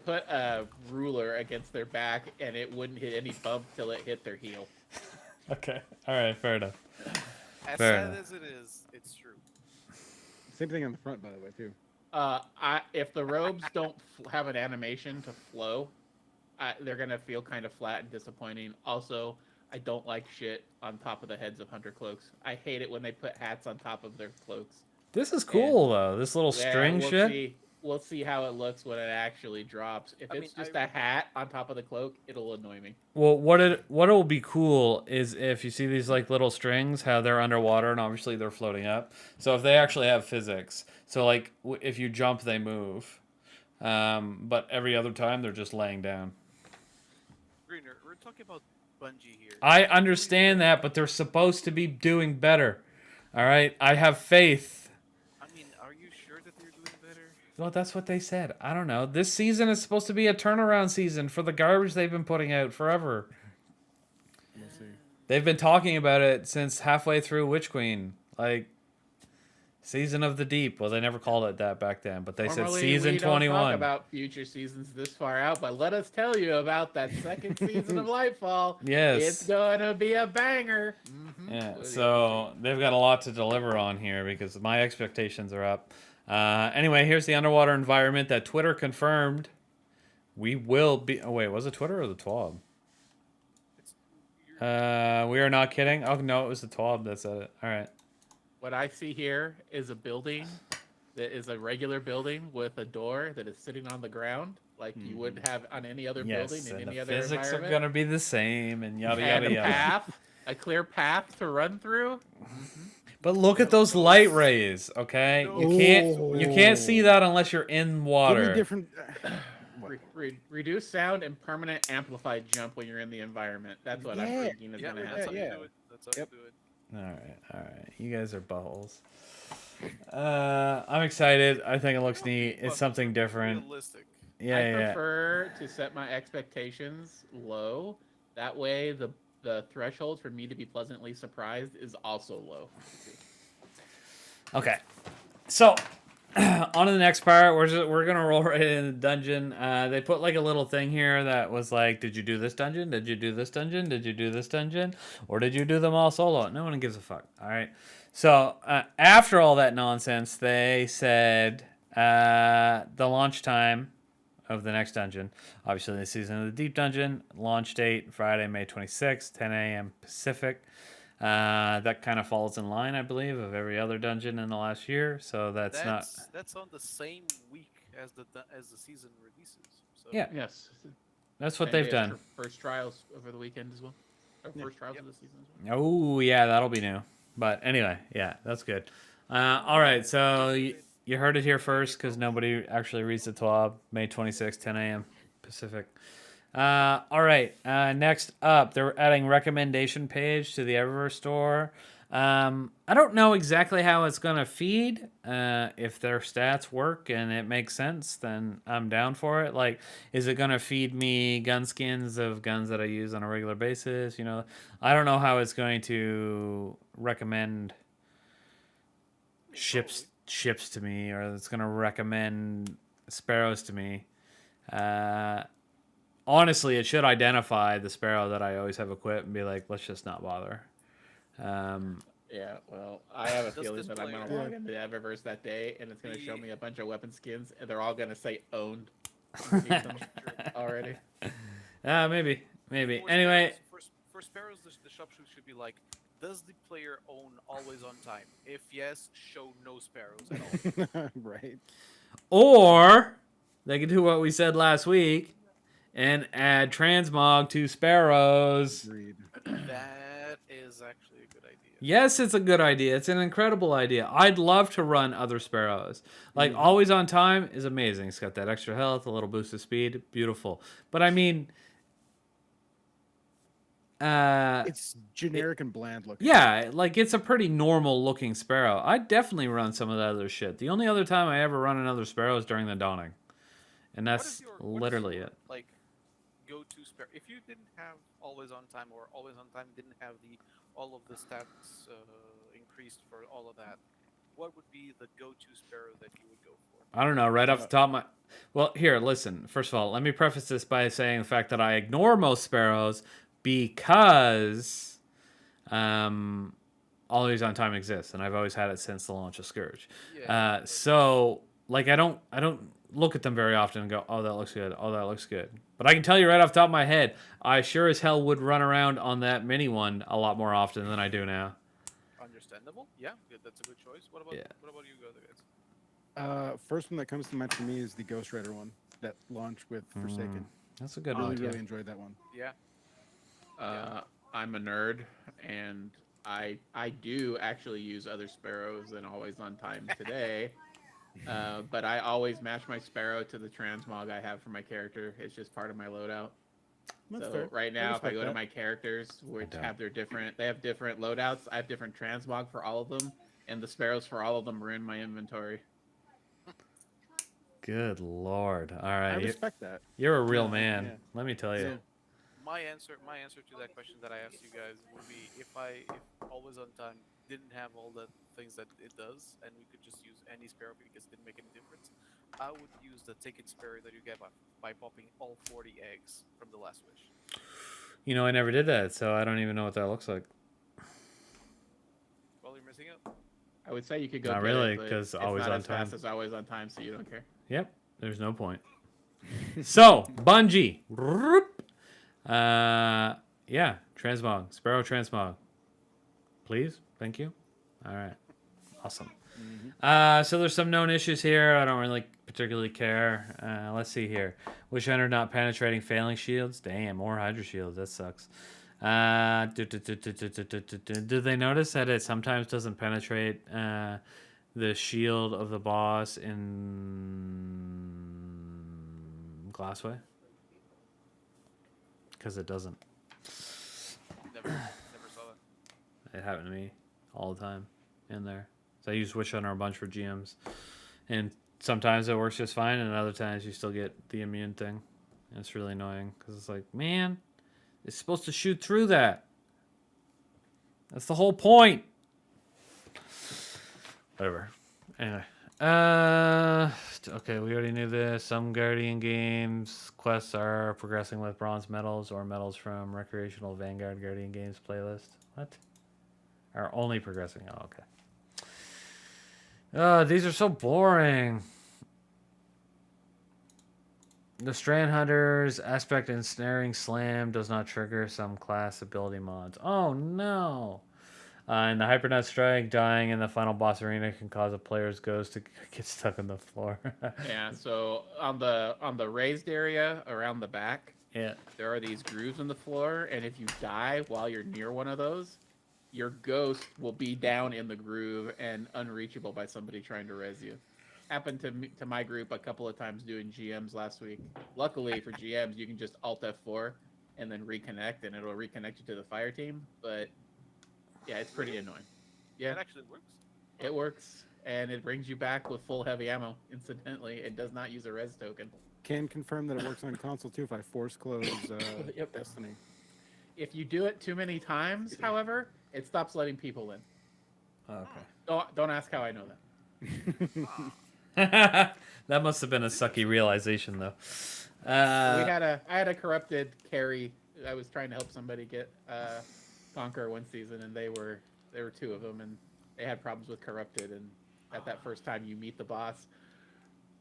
put a ruler against their back and it wouldn't hit any bump till it hit their heel. Okay. All right. Fair enough. As Fair sad enough. as it is, it's true. Same thing on the front, by the way, too. If the robes don't have an animation to flow, they're gonna feel kind of flat and disappointing. Also, I don't like shit on top of the heads of hunter cloaks. I hate it when they put hats on top of their cloaks. This is cool though. This little string we'll shit. We'll see how it looks when it actually drops. If I it's mean, just a hat on top of the cloak, it'll annoy me. Well, what will be cool is if you see these like little strings, how they're underwater and obviously they're floating up. So if they actually have physics, so like if you jump, they move, but every other time they're just laying down. Greener, we're talking about Bungie here. I understand that, but they're supposed to be doing better. All right, I have faith. I mean, are you sure that they're doing better? Well, that's what they said. I don't know. This season is supposed to be a turnaround season for the garbage they've been putting out forever. We'll see. They've been talking about it since halfway through Witch Queen. Like, Season of the Deep. Well, they never called it that back then, but they said Normally, season we don't 21. talk about future seasons this far out, but let us tell you about that second season of Lightfall. Yes. It's gonna be a banger. Yeah, What do you so they've got a lot to deliver on here because my expectations are up. Anyway, here's the underwater environment that Twitter confirmed. We will be. Oh wait, was it Twitter or the TWAB? We are not kidding. Oh no, it was the TWAB that said it. All right. What I see here is a building that is a regular building with a door that is sitting on the ground, like you would have on any other building Yes, in and any the other physics are environment. gonna be the same, and yada And yada a yada. path, a clear path to run through. But look at those light rays, okay? You can't see that unless you're in Give me water. different. Reduce sound and permanent amplified jump when you're in the environment. That's what I'm Yeah. thinking is Yeah, gonna that's how happen. you Yeah. do it. That's how Yep. you do it. All right. You guys are buttholes. I'm excited. I think it looks neat. It's something different. Realistic. I Yeah. prefer to set my expectations low. That way, the threshold for me to be pleasantly surprised is also low. Okay. So, on to the next part. We're gonna roll right into the dungeon. They put like a little thing here that was like, did you do this dungeon? Did you do this dungeon? Did you do this dungeon? Or did you do them all solo? No one gives a fuck. All right. So after all that nonsense, they said the launch time of the next dungeon. Obviously, the season of the Deep Dungeon. Launch date Friday, May 26th, 10 a.m. Pacific. That kind of falls in line, I believe, of every other dungeon in the last year. So that's not. That's on the same week as the season releases. So Yeah. Yes. That's what And they've we done. have first trials over the weekend as well. Or first trials of the season as well. Oh, yeah, that'll be new. But anyway, yeah, that's good. All right, so you heard it here first because nobody actually reads the TWAB. May 26th, 10 a.m. Pacific. All right, next up, they're adding recommendation page to the Eververse store. I don't know exactly how it's going to feed. If their stats work and it makes sense, then I'm down for it. Like, is it going to feed me gun skins of guns that I use on a regular basis? You know, I don't know how it's going to recommend ships to me, or it's going to recommend sparrows to me. Honestly, it should identify the sparrow that I always have equipped and be like, let's just not bother. Yeah, well, I have a Does feeling this that I'm going to player- log into the Eververse that day, and it's going to show me a bunch of weapon skins, and they're all going to say owned already. Maybe. For Anyway, sparrows, for sparrows, the shop should be like, does the player own always on time? If yes, show no sparrows at all. Right. or they could do what we said last week and add transmog to sparrows. Agreed. That is actually a good idea. Yes, it's a good idea. It's an incredible idea. I'd love to run other sparrows. Like, always on time is amazing. It's got that extra health, a little boost of speed. Beautiful. But I mean, It's generic and bland looking. yeah, like it's a pretty normal looking sparrow. I'd definitely run some of that other shit. The only other time I ever run another sparrow is during the dawning. And What that's is your literally it. Like, go-to sparrow. If you didn't have always on time, or always on time didn't have all of the stats increased for all of that, what would be the go-to sparrow that you would go for? I don't know, right off the top of my... Well, here, listen. First of all, let me preface this by saying the fact that I ignore most sparrows because always on time exists, and I've always had it since the launch of Scourge. Yeah. So, like, I don't look at them very often and go, oh, that looks good. Oh, that looks good. But I can tell you right off the top of my head, I sure as hell would run around on that mini one a lot more often than I do now. Understandable. Yeah, good. That's a good choice. What about Yeah. you guys? First one that comes to mind for me is the Ghost Rider one that launched with Forsaken. That's a good Really, one. really enjoyed that one. Yeah. I'm a nerd, and I do actually use other sparrows than always on time today. But I always match my sparrow to the transmog I have for my character. It's just part of my loadout. That's So fair. right I now, if I respect go to that. my characters, which don't. have they have different loadouts. I have different transmog for all of them, and the sparrows for all of them are in my inventory. Good lord. All I right. respect that. You're a real Yeah, man. yeah. Let me tell you. So, my answer to that question that I asked you guys would be if always on time didn't have all the things that it does, and we could just use any sparrow because it didn't make any difference, I would use the ticket sparrow that you get by popping all 40 eggs from the last wish. You know, I never did that, so I don't even know what that looks like. Well, you're missing out. I would say you could go. Not get really, it, but 'cause it's always not on as fast time. as always on time, so you don't care. Yep, there's no point. So, Bungie. Yeah, transmog. Sparrow transmog. Please? Thank you. All right. Awesome. So there's some known issues here. I don't really particularly care. Let's see here. Wish Hunter not penetrating failing shields. Damn, more Hydra shields. That sucks. Do they notice that it sometimes doesn't penetrate the shield of the boss in Glassway? Because it doesn't. Never saw that. It happened to me all the time in there. So I use Witch Hunter a bunch for GMs. And sometimes it works just fine, and other times you still get the immune thing. And it's really annoying because it's like, man, it's supposed to shoot through that. That's the whole point. Whatever. Anyway. Okay, we already knew this. Some Guardian games quests are progressing with bronze medals or medals from recreational Vanguard Guardian games playlist. What? Are only progressing. Oh, okay. These are so boring. The Strand Hunter's aspect ensnaring slam does not trigger some class ability mods. Oh no! And the Hypernut Strike dying in the final boss arena can cause a player's ghost to get stuck on the floor. Yeah. So on the raised area around the back, Yeah. there are these grooves in the floor, and if you die while you're near one of those, your ghost will be down in the groove and unreachable by somebody trying to res you. Happened to my group a couple of times doing GMs last week. Luckily for GMs, you can just Alt F4 and then reconnect, and it'll reconnect you to the fire team. But yeah, it's pretty annoying. Yeah, It actually works. it works, and it brings you back with full heavy ammo. Incidentally, it does not use a res token. Can confirm that it works on console too if I force close Yep. Destiny. If you do it too many times, however, it stops letting people in. Oh, Don't ask how I know that. okay. That must have been a sucky realization, though. I had a corrupted carry. I was trying to help somebody get Conquer one season, and there were two of them, and they had problems with corrupted. And at that first time you meet the boss,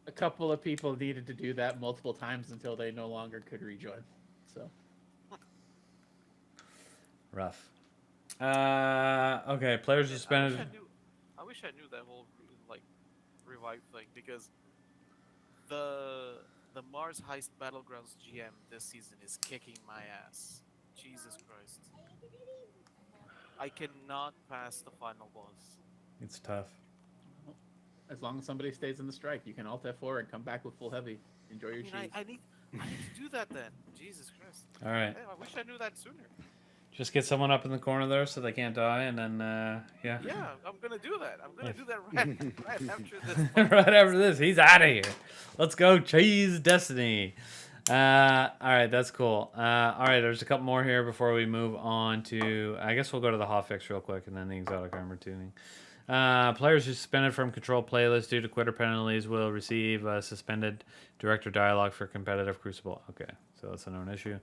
a couple of people needed to do that multiple times until they no longer could rejoin. So Rough. Okay, players suspended. I wish I knew that whole like revive thing because the Mars Heist Battlegrounds GM this season is kicking my ass. Jesus Christ. I cannot pass the final boss. It's tough. as long as somebody stays in the strike, you can Alt F4 and come back with full heavy. Enjoy your cheese. I need to do that then. Jesus Christ. All right. Hey, I wish I knew that sooner. Just get someone up in the corner there so they can't die, and then, yeah. Yeah, I'm gonna do that. I'm gonna do that right after this. Right after this, he's out of here. Let's go cheese Destiny. All right, that's cool. All right, there's a couple more here before we move on to. I guess we'll go to the hotfix real quick, and then the exotic armor tuning. Players who suspended from control playlists due to quitter penalties will receive suspended director dialogue for competitive Crucible. Okay, so that's a known issue.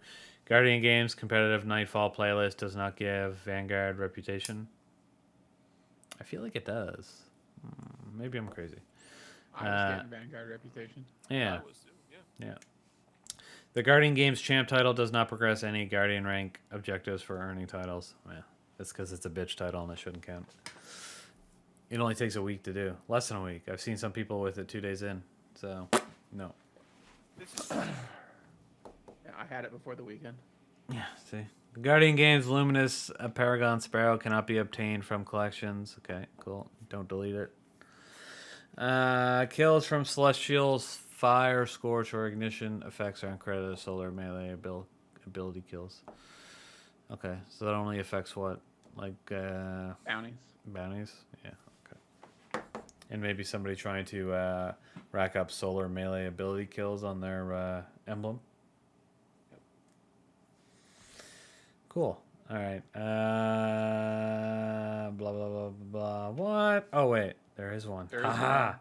Guardian Games competitive Nightfall playlist does not give Vanguard reputation. I feel like it does. Maybe I'm crazy. I was getting Vanguard reputation. Yeah. I was too, yeah. The Guardian Games champ title does not progress any Guardian rank objectives for earning titles. Yeah, that's because it's a bitch title and it shouldn't count. It only takes a week to do. Less than a week. I've seen some people with it 2 days in. So, no. This is Yeah, I had it before the weekend. Yeah, see. The Guardian Games Luminous Paragon Sparrow cannot be obtained from collections. Okay, cool. Don't delete it. Kills from Celestials, Fire, Scorch, or Ignition effects are uncredited solar melee ability kills. Okay, so that only affects what? Like, Bounties. bounties? Yeah, okay. And maybe somebody trying to rack up solar melee ability kills on their emblem. Cool. All right. blah blah blah blah. What? Oh wait, there is one. There is Haha. one.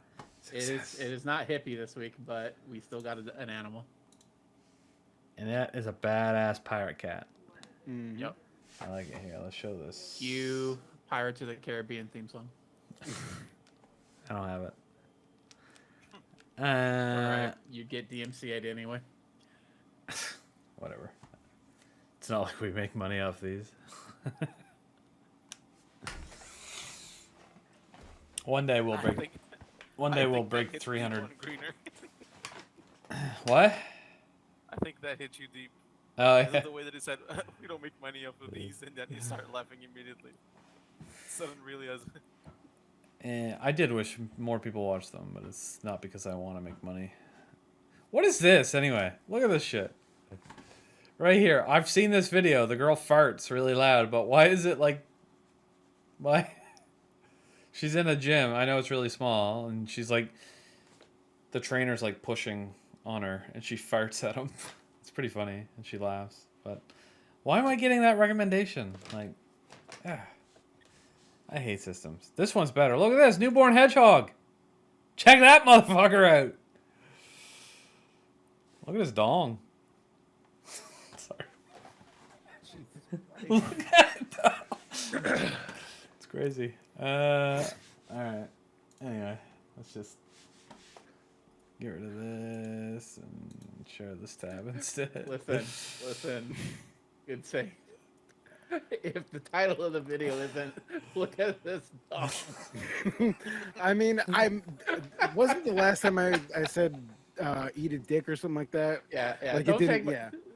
It is not hippie this week, but we still got an animal. And that is a badass pirate cat. Mhm. Yep. I like it. Here, let's show this. Cue Pirates of the Caribbean theme song. I don't have it. Alright, you get DMCA'd anyway. Whatever. It's not like we make money off these. One day we'll break. One day we'll break 300. What? I think that hit you deep. Oh Is yeah. it the way that he said, we don't make money off of these, and then he started laughing immediately. Sudden really has. I did wish more people watched them, but it's not because I want to make money. What is this anyway? Look at this shit. Right here. I've seen this video. The girl farts really loud, but why is it like... Why? She's in a gym. I know it's really small, and she's like... The trainer's like pushing on her, and she farts at him. It's pretty funny, and she laughs. But why am I getting that recommendation? Like, I hate systems. This one's better. Look at this. Newborn hedgehog. Check that motherfucker out. Look at his dong. Sorry. Look at it. It's crazy. Alright. Anyway, let's just get rid of this and share this tab instead. Listen. Good say. If the title of the video isn't "Look at this dog," I mean, wasn't the last time I said eat a dick or something like that? yeah. Like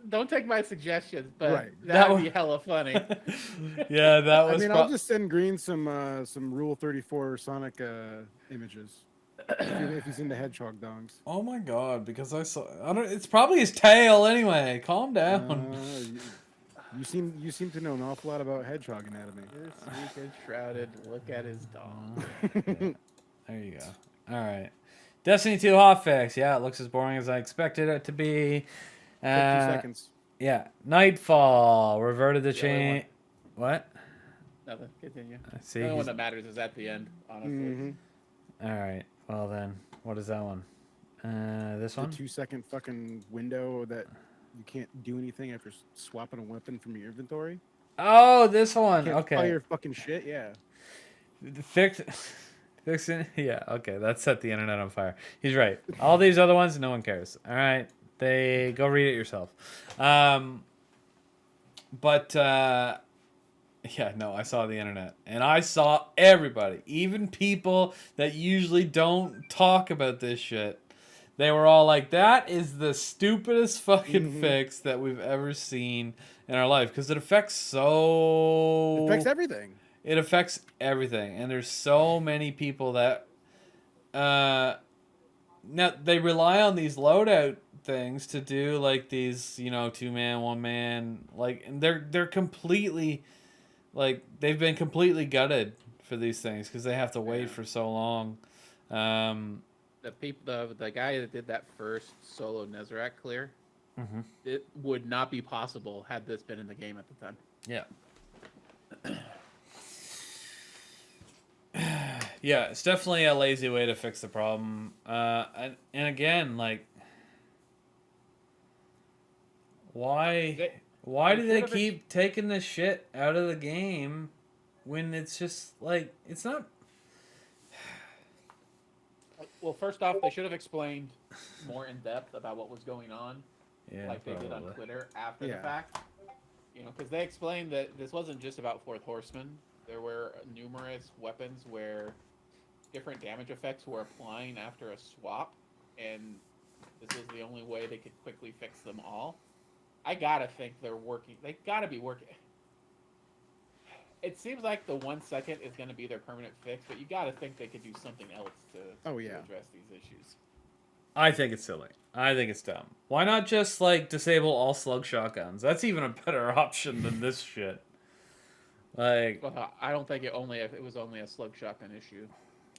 Don't take my suggestions, but Right. that would be hella funny. Yeah, that I was. mean, I'll just send Green some Rule 34 Sonic images if he's into hedgehog dongs. Oh my god! Because I saw. I don't. It's probably his tail anyway. Calm down. You seem to know an awful lot about hedgehog anatomy. This week is Shrouded. Look at his dog. There you go. All right. Destiny 2 hotfix. Yeah, it looks as boring as I expected it to be. 2 seconds. Yeah. Nightfall. Reverted the The only chain. What? Nothing. Continue. I see. The only one that matters is at the end, honestly. Mm-hmm. All right. Well then, what is that one? This The one? 2-second fucking window that you can't do anything after swapping a weapon from your inventory. Oh, this one. Can't Okay. fire fucking shit. Yeah. Fixing. Yeah. Okay. That set the internet on fire. He's right. All these other ones, no one cares. All right. They go read it yourself. But yeah, no, I saw the internet, and I saw everybody, even people that usually don't talk about this shit. They were all like, "That is the stupidest fucking fix that we've ever seen in our life," because it affects everything. It affects everything, and there's so many people that now they rely on these loadout things to do like these, 2-man, 1-man, like, and they're completely, like, they've been completely gutted for these things because they have to wait for so long. The guy that did that first solo Nezarec clear, it would not be possible had this been in the game at the time. Yeah. Yeah, it's definitely a lazy way to fix the problem. And again, like, why do they keep taking this shit out of the game when it's just like, it's not. Well, first off, they should have explained more in depth about what was going on, like they did on Twitter after the fact. Because they explained that this wasn't just about Fourth Horseman. There were numerous weapons where different damage effects were applying after a swap, and this was the only way they could quickly fix them all. I gotta think they're working. They gotta be working. It seems like the 1 second is going to be their permanent fix, but you got to think they could do something else to address these issues. I think it's silly. I think it's dumb. Why not just, like, disable all slug shotguns? That's even a better option than this shit. Like, Well, I don't think it was only a slug shotgun issue.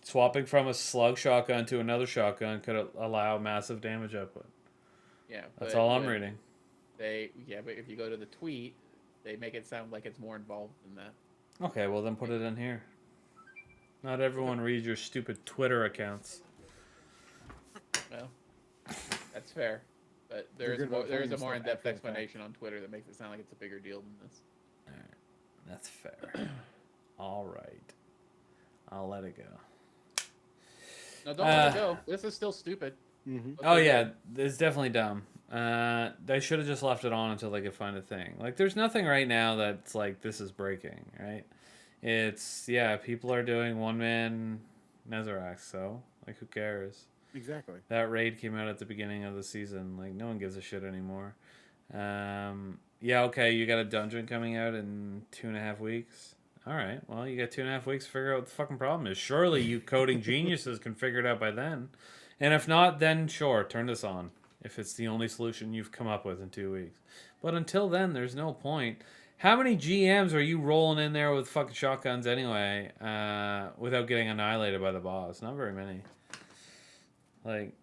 swapping from a slug shotgun to another shotgun could allow massive damage output. Yeah, That's all I'm reading. But if you go to the tweet, they make it sound like it's more involved than that. Okay, well then put it in here. Not everyone reads your stupid Twitter accounts. Well, that's fair. But You're there is good about there is playing a more stuff in-depth after the fact. explanation on Twitter that makes it sound like it's a bigger deal than this. That's fair. All right. I'll let it go. No, don't let it go. This is still stupid. Mm-hmm. Oh yeah, it's definitely dumb. They should have just left it on until they could find a thing. Like, there's nothing right now that's like this is breaking, right? It's people are doing one man Nezaraks, so like who cares? Exactly. That raid came out at the beginning of the season. Like no one gives a shit anymore. Okay, you got a dungeon coming out in 2.5 weeks. All right, well you got 2.5 weeks to figure out what the fucking problem is. Surely you coding geniuses can figure it out by then. And if not, then sure, turn this on. If it's the only solution you've come up with in 2 weeks. But until then, there's no point. How many GMs are you rolling in there with fucking shotguns anyway, without getting annihilated by the boss? Not very many. Like,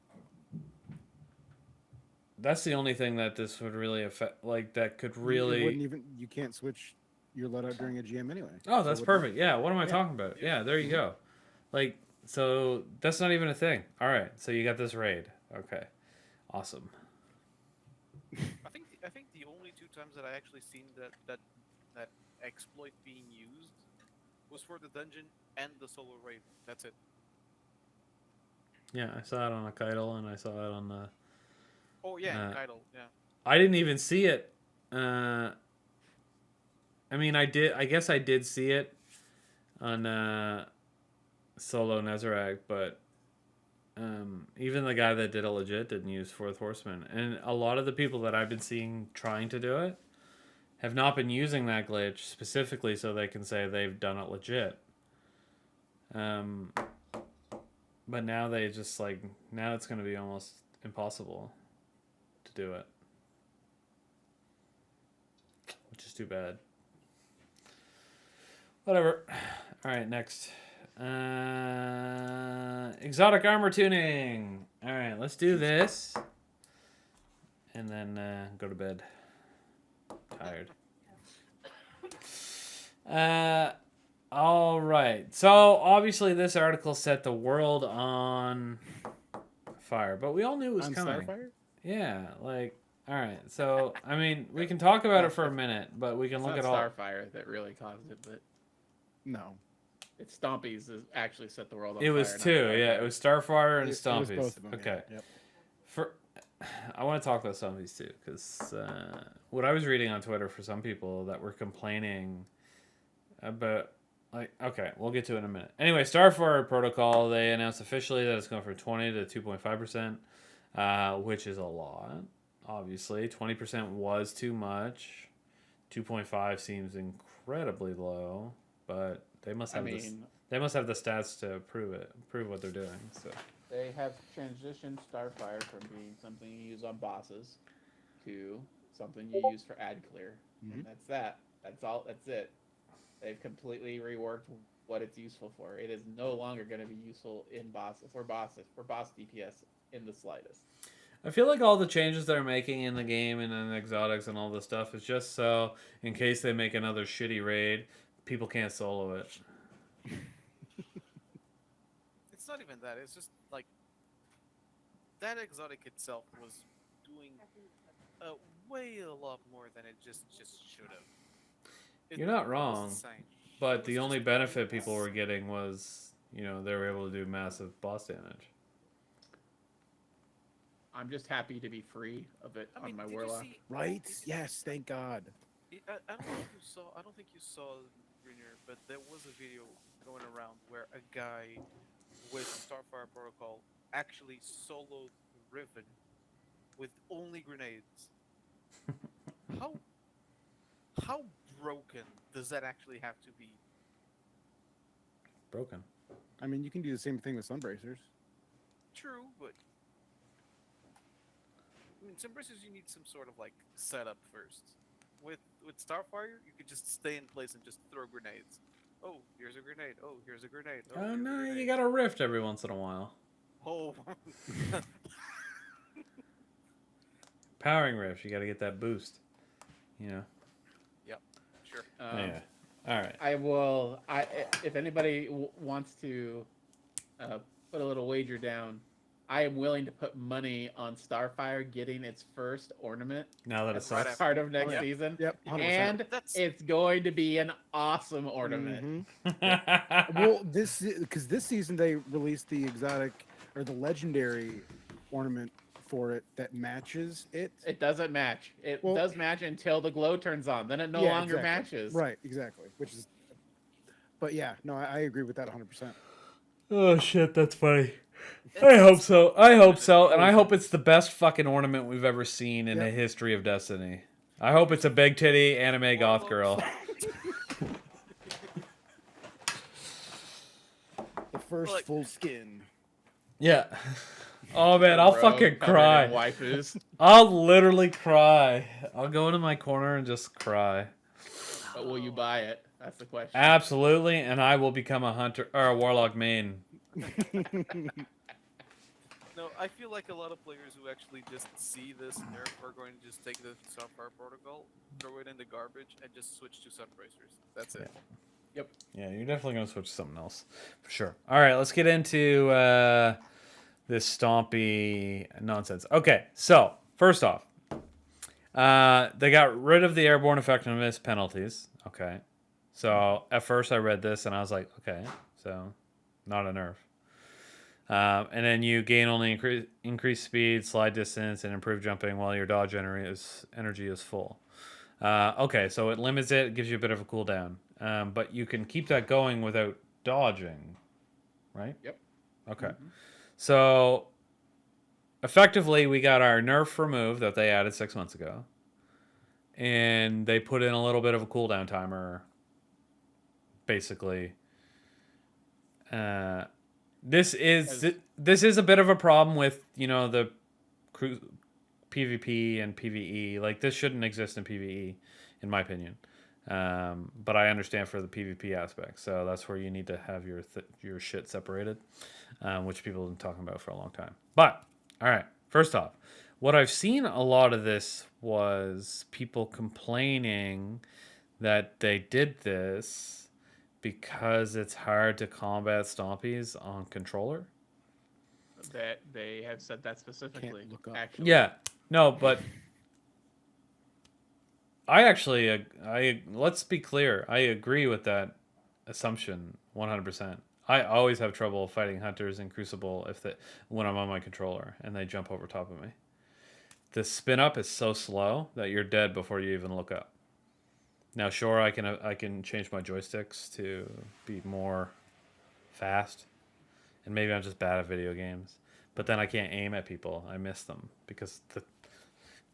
that's the only thing that this would really affect. Like, that could It really. wouldn't even. You can't switch your loadout during a GM anyway. Oh, So that's it wouldn't- perfect. Yeah, what am I talking about? Yeah, there you go. Like, so that's not even a thing. All right, so you got this raid. Okay, awesome. I think the only 2 times that I actually seen that exploit being used was for the dungeon and the solo raid. That's it. Yeah, I saw it on a Keitel, and I saw it on the. Oh yeah, title. Yeah. I didn't even see it. I mean, I did. I guess I did see it on Solo Nezarec, but even the guy that did it legit didn't use Fourth Horseman. And a lot of the people that I've been seeing trying to do it have not been using that glitch specifically so they can say they've done it legit. But now they just now it's going to be almost impossible to do it. Which is too bad. Whatever. All right, next. Exotic armor tuning. All right, let's do this. And then go to bed. Tired. All right. So, obviously, this article set the world on fire. But we all knew it was On coming. Starfire? Yeah, all right. So, I mean, we can talk about it for a minute, but we can It's look not at all. Starfire that really caused it, but No. it's Stomp-E5 that actually set the world on It fire. was not two. Yeah, Starfire. it was Starfire and It was Stomp-E5. both of them. Okay. Yeah. Yep. I want to talk about Stomp-E5 too, because what I was reading on Twitter for some people that were complaining about, okay, we'll get to it in a minute. Anyway, Starfire Protocol, they announced officially that it's going from 20 to 2.5%, which is a lot. Obviously, 20% was too much. 2.5 seems incredibly low, but they must have they must have the stats to prove what they're doing. So They have transitioned Starfire from being something you use on bosses to something you use for ad clear. Mhm. And that's that. That's all. That's it. They've completely reworked what it's useful for. It is no longer going to be useful in boss DPS in the slightest. I feel like all the changes they're making in the game and in exotics and all this stuff is just so in case they make another shitty raid, people can't solo it. It's not even that. It's just like that exotic itself was doing way a lot more than it just should have. You're not was wrong, insane. but It the was only just benefit people were getting was, they were able to do massive boss damage. I'm just happy to be free of it on my did you Warlock. see- Right? did- Yes, thank God. I don't know if you saw. I don't think you saw Greener, but there was a video going around where a guy with Starfire Protocol actually soloed Riven with only grenades. How broken does that actually have to be? Broken. I mean, you can do the same thing with Sunbracers. True, but I mean, some braces you need some sort of setup first. With Starfire, you could just stay in place and just throw grenades. Oh, here's a grenade. Oh, here's a grenade. Oh, Oh here's a no, you grenade. got a rift every once in a while. Oh. Powering rift, you got to get that boost. Yep. Sure. Yeah. All right. I will. If anybody wants to put a little wager down, I am willing to put money on Starfire getting its first ornament Now that it as sucks. part of next yeah. season. Yep, 100%. And That's it's going to be an awesome ornament. Well, because this season they released the exotic or the legendary ornament for it that matches it. It doesn't match. It does match until the glow turns on. Then it no longer exactly. matches. Right, exactly. Which is, but yeah, no, I agree with that 100%. Oh shit, that's funny. I hope so. I hope so, and I hope it's the best fucking ornament we've ever seen in the history of Destiny. I hope it's a big titty anime goth girl. The first full skin. Yeah. Oh man, I'll fucking Covered in cry. waifus. I'll literally cry. I'll go into my corner and just cry. But will you buy it? That's the question. Absolutely, and I will become a hunter or a warlock main. no. I feel like a lot of players who actually just see this nerf are going to just take the Starfire protocol, throw it in the garbage, and just switch to Sunbracers. That's it. Yep. Yeah, you're definitely gonna switch to something else for sure. All right, let's get into this Stomp-E nonsense. Okay, so first off, they got rid of the airborne effectiveness penalties. Okay, so at first I read this and I was like, okay, so not a nerf. And then you gain only increased speed, slide distance, and improve jumping while your dodge energy is full. Okay, so it limits it, gives you a bit of a cooldown. But you can keep that going without dodging, right? Yep. Okay. So effectively, we got our nerf removed that they added 6 months ago. And they put in a little bit of a cooldown timer, basically. This is a bit of a problem with, the PvP and PvE. Like, this shouldn't exist in PvE, in my opinion. But I understand for the PvP aspect. So that's where you need to have your shit separated, which people have been talking about for a long time. But, all right, first off, what I've seen a lot of this was people complaining that they did this because it's hard to combat Stompies on controller. That they have said that specifically. Can't look up. Actually. Yeah, no, but let's be clear. I agree with that assumption 100%. I always have trouble fighting hunters in Crucible when I'm on my controller and they jump over top of me. The spin up is so slow that you're dead before you even look up. Now, sure, I can change my joysticks to be more fast, and maybe I'm just bad at video games. But then I can't aim at people. I miss them because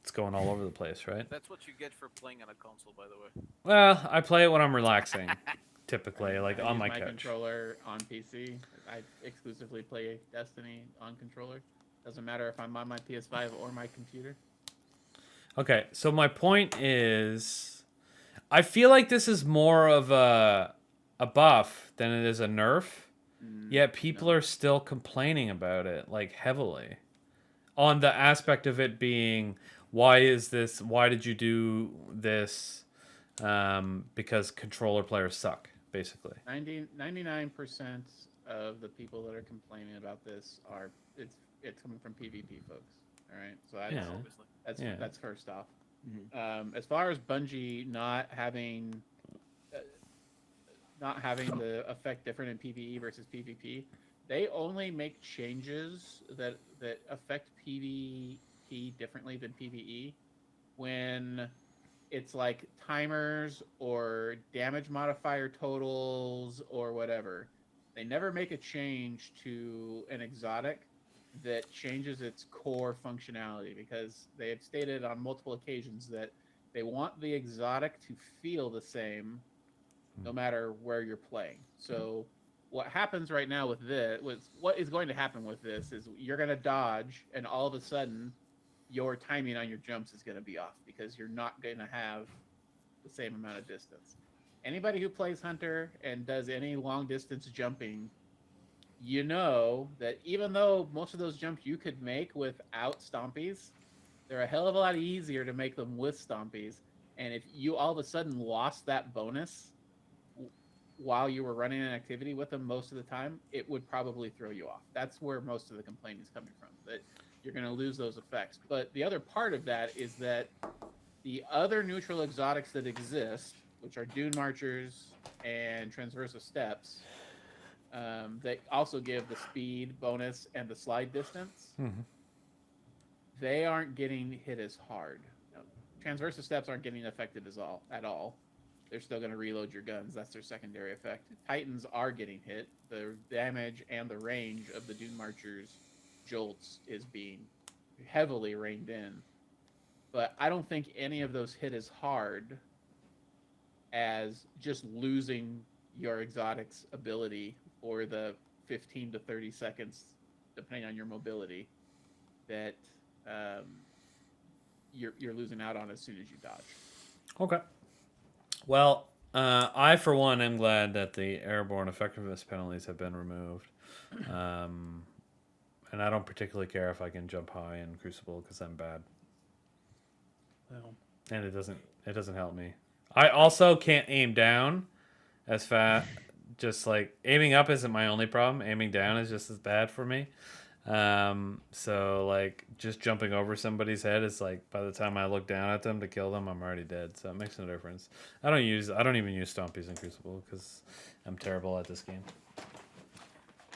it's going all over the place, right? That's what you get for playing on a console, by the way. Well, I play it when I'm relaxing, typically, like I on use my my couch. controller on PC. I exclusively play Destiny on controller. Doesn't matter if I'm on my PS5 or my computer. Okay, so my point is, I feel like this is more of a buff than it is a nerf. Yet people are still complaining about it, like, heavily. On the aspect of it being, why did you do this? Because controller players suck, basically. 99% of the people that are complaining about this it's coming from PvP folks. All right, so that's first off. As far as Bungie not having the effect different in PvE versus PvP, they only make changes that affect PvP differently than PvE when it's like timers or damage modifier totals or whatever. They never make a change to an exotic that changes its core functionality, because they have stated on multiple occasions that they want the exotic to feel the same no matter where you're playing. So what happens right now with what is going to happen with this is you're going to dodge, and all of a sudden your timing on your jumps is going to be off because you're not going to have the same amount of distance. Anybody who plays Hunter and does any long distance jumping, you know that even though most of those jumps you could make without Stompies, they're a hell of a lot easier to make them with Stompies. And if you all of a sudden lost that bonus, while you were running an activity with them most of the time, it would probably throw you off. That's where most of the complaint is coming from, that you're going to lose those effects. But the other part of that is that the other neutral exotics that exist, which are Dune Marchers and Transversal Steps, that also give the speed bonus and the slide distance, they aren't getting hit as hard. Transversal Steps aren't getting affected at all. They're still going to reload your guns. That's their secondary effect. Titans are getting hit. The damage and the range of the Dune Marchers' jolts is being heavily reined in. But I don't think any of those hit as hard as just losing your exotic's ability for the 15 to 30 seconds, depending on your mobility, that you're losing out on as soon as you dodge. Okay. Well, I for one am glad that the airborne effectiveness penalties have been removed, and I don't particularly care if I can jump high in Crucible because I'm bad, and it doesn't help me. I also can't aim down as fast. Just like aiming up isn't my only problem. Aiming down is just as bad for me. So like just jumping over somebody's head is like by the time I look down at them to kill them, I'm already dead. So it makes no difference. I don't even use Stomp-EEs in Crucible because I'm terrible at this game.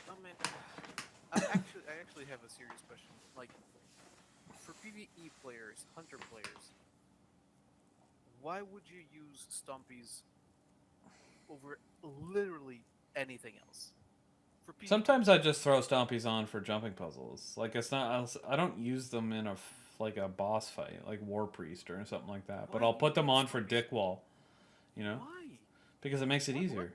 Oh man, I actually have a serious question. Like, for PvE players, hunter players, why would you use Stomp-EEs over literally anything else? Sometimes I just throw Stomp-EEs on for jumping puzzles. Like it's not. I don't use them in a boss fight, like War Priest or something like that. But Why I'll put them on use for Dick Wall. You know, Why? because it makes it What? easier.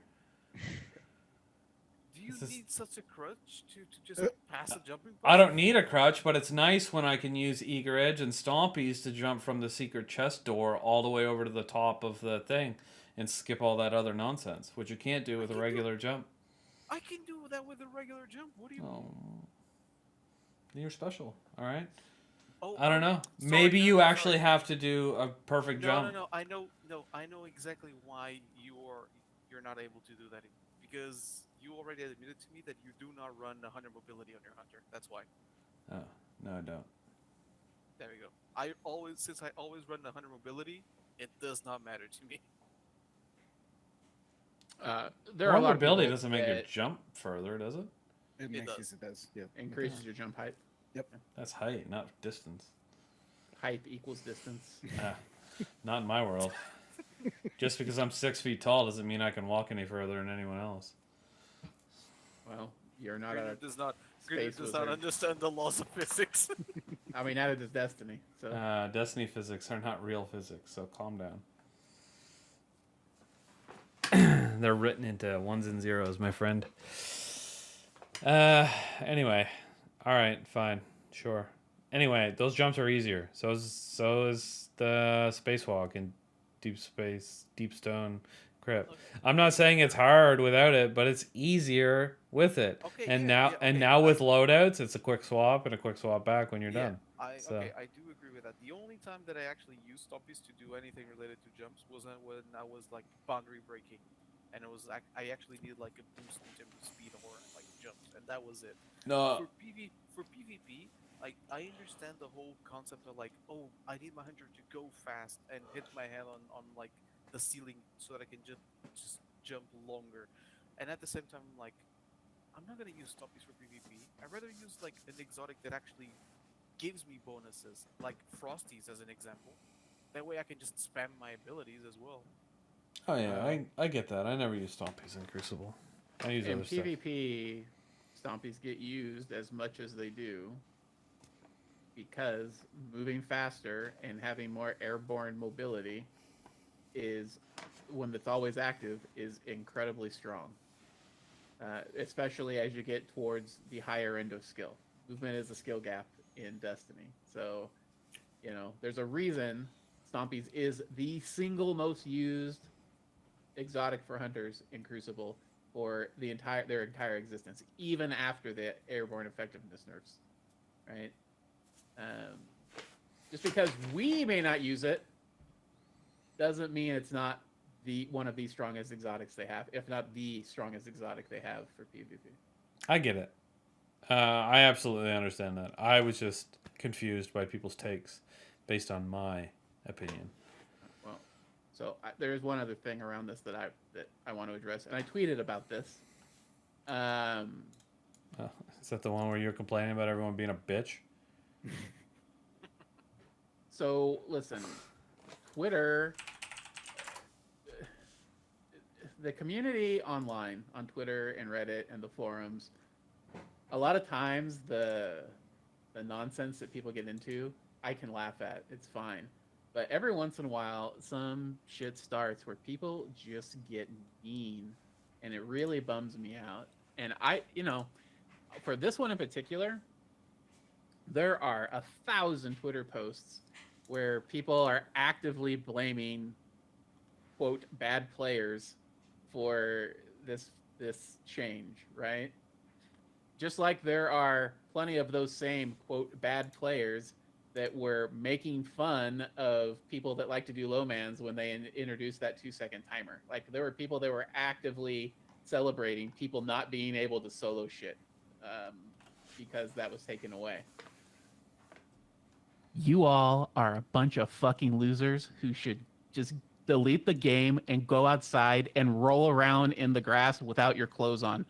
Do you This is- need such a crutch to just pass a jumping puzzle? I don't need a crutch, but it's nice when I can use Eager Edge and Stomp-EEs to jump from the secret chest door all the way over to the top of the thing and skip all that other nonsense, which you can't do with a regular jump. I can do that with a regular jump. What do you mean? You're special, all right? Oh, I don't know. sorry, Maybe no, you no, actually sorry. have to do a perfect jump. No. I know exactly why you're not able to do that because you already admitted to me that you do not run 100 mobility on your hunter. That's why. Oh, no, I don't. There we go. Since I always run 100 mobility, it does not matter to me. There are a lot of Vulnerability people doesn't make you that jump further, does it? It does. does. Yeah. increases your jump height. That's height, not distance. Height equals distance. Not in my world. Just because I'm 6 feet tall doesn't mean I can walk any further than anyone else. Well, you're not Grenade a does not space wizard. understand the laws of physics. I mean, neither does Destiny. So Destiny physics are not real physics, so calm down. They're written into ones and zeros, my friend. Anyway. Alright, fine. Sure. Anyway, those jumps are easier. So is the spacewalk in Deep Stone Crypt. Okay. I'm not saying it's hard without it, but it's easier with it. Okay, and yeah, now with loadouts, it's a quick swap and a quick swap back when you're Yeah, done. I So- I do agree with that. The only time that I actually used Stomp-EEs to do anything related to jumps was when I was like boundary breaking, and it was I actually needed like a boost in terms of speed or like jumps, and that was it. No, For PvP, like I understand the whole concept of like, oh, I need my hunter to go fast and hit my head on like the ceiling so that I can just jump longer, and at the same time, like I'm not gonna use Stomp-EEs for PvP. I'd rather use like an exotic that actually gives me bonuses, like Frosties as an example. That way I can just spam my abilities as well. Oh yeah, I get that. I never use Stomp-EEs in Crucible. I use in other stuff. PvP, Stomp-EEs get used as much as they do because moving faster and having more airborne mobility is, when it's always active, is incredibly strong. Especially as you get towards the higher end of skill. Movement is a skill gap in Destiny. So, there's a reason Stomp-EEs is the single most used exotic for hunters in Crucible for their entire existence, even after the airborne effectiveness nerfs, right? Just because we may not use it doesn't mean it's not one of the strongest exotics they have, if not the strongest exotic they have for PvP. I get it. I absolutely understand that. I was just confused by people's takes based on my opinion. Well, so there is one other thing around this that I want to address, and I tweeted about this. Is that the one where you're complaining about everyone being a bitch? So listen, Twitter, the community online on Twitter and Reddit and the forums, a lot of times the nonsense that people get into, I can laugh at. It's fine. But every once in a while, some shit starts where people just get mean, and it really bums me out. And for this one in particular, there are 1,000 Twitter posts where people are actively blaming, quote, bad players for this change, right? Just like there are plenty of those same, quote, bad players that were making fun of people that like to do low mans when they introduced that 2-second timer. Like, there were people that were actively celebrating people not being able to solo shit because that was taken away. You all are a bunch of fucking losers who should just delete the game and go outside and roll around in the grass without your clothes on,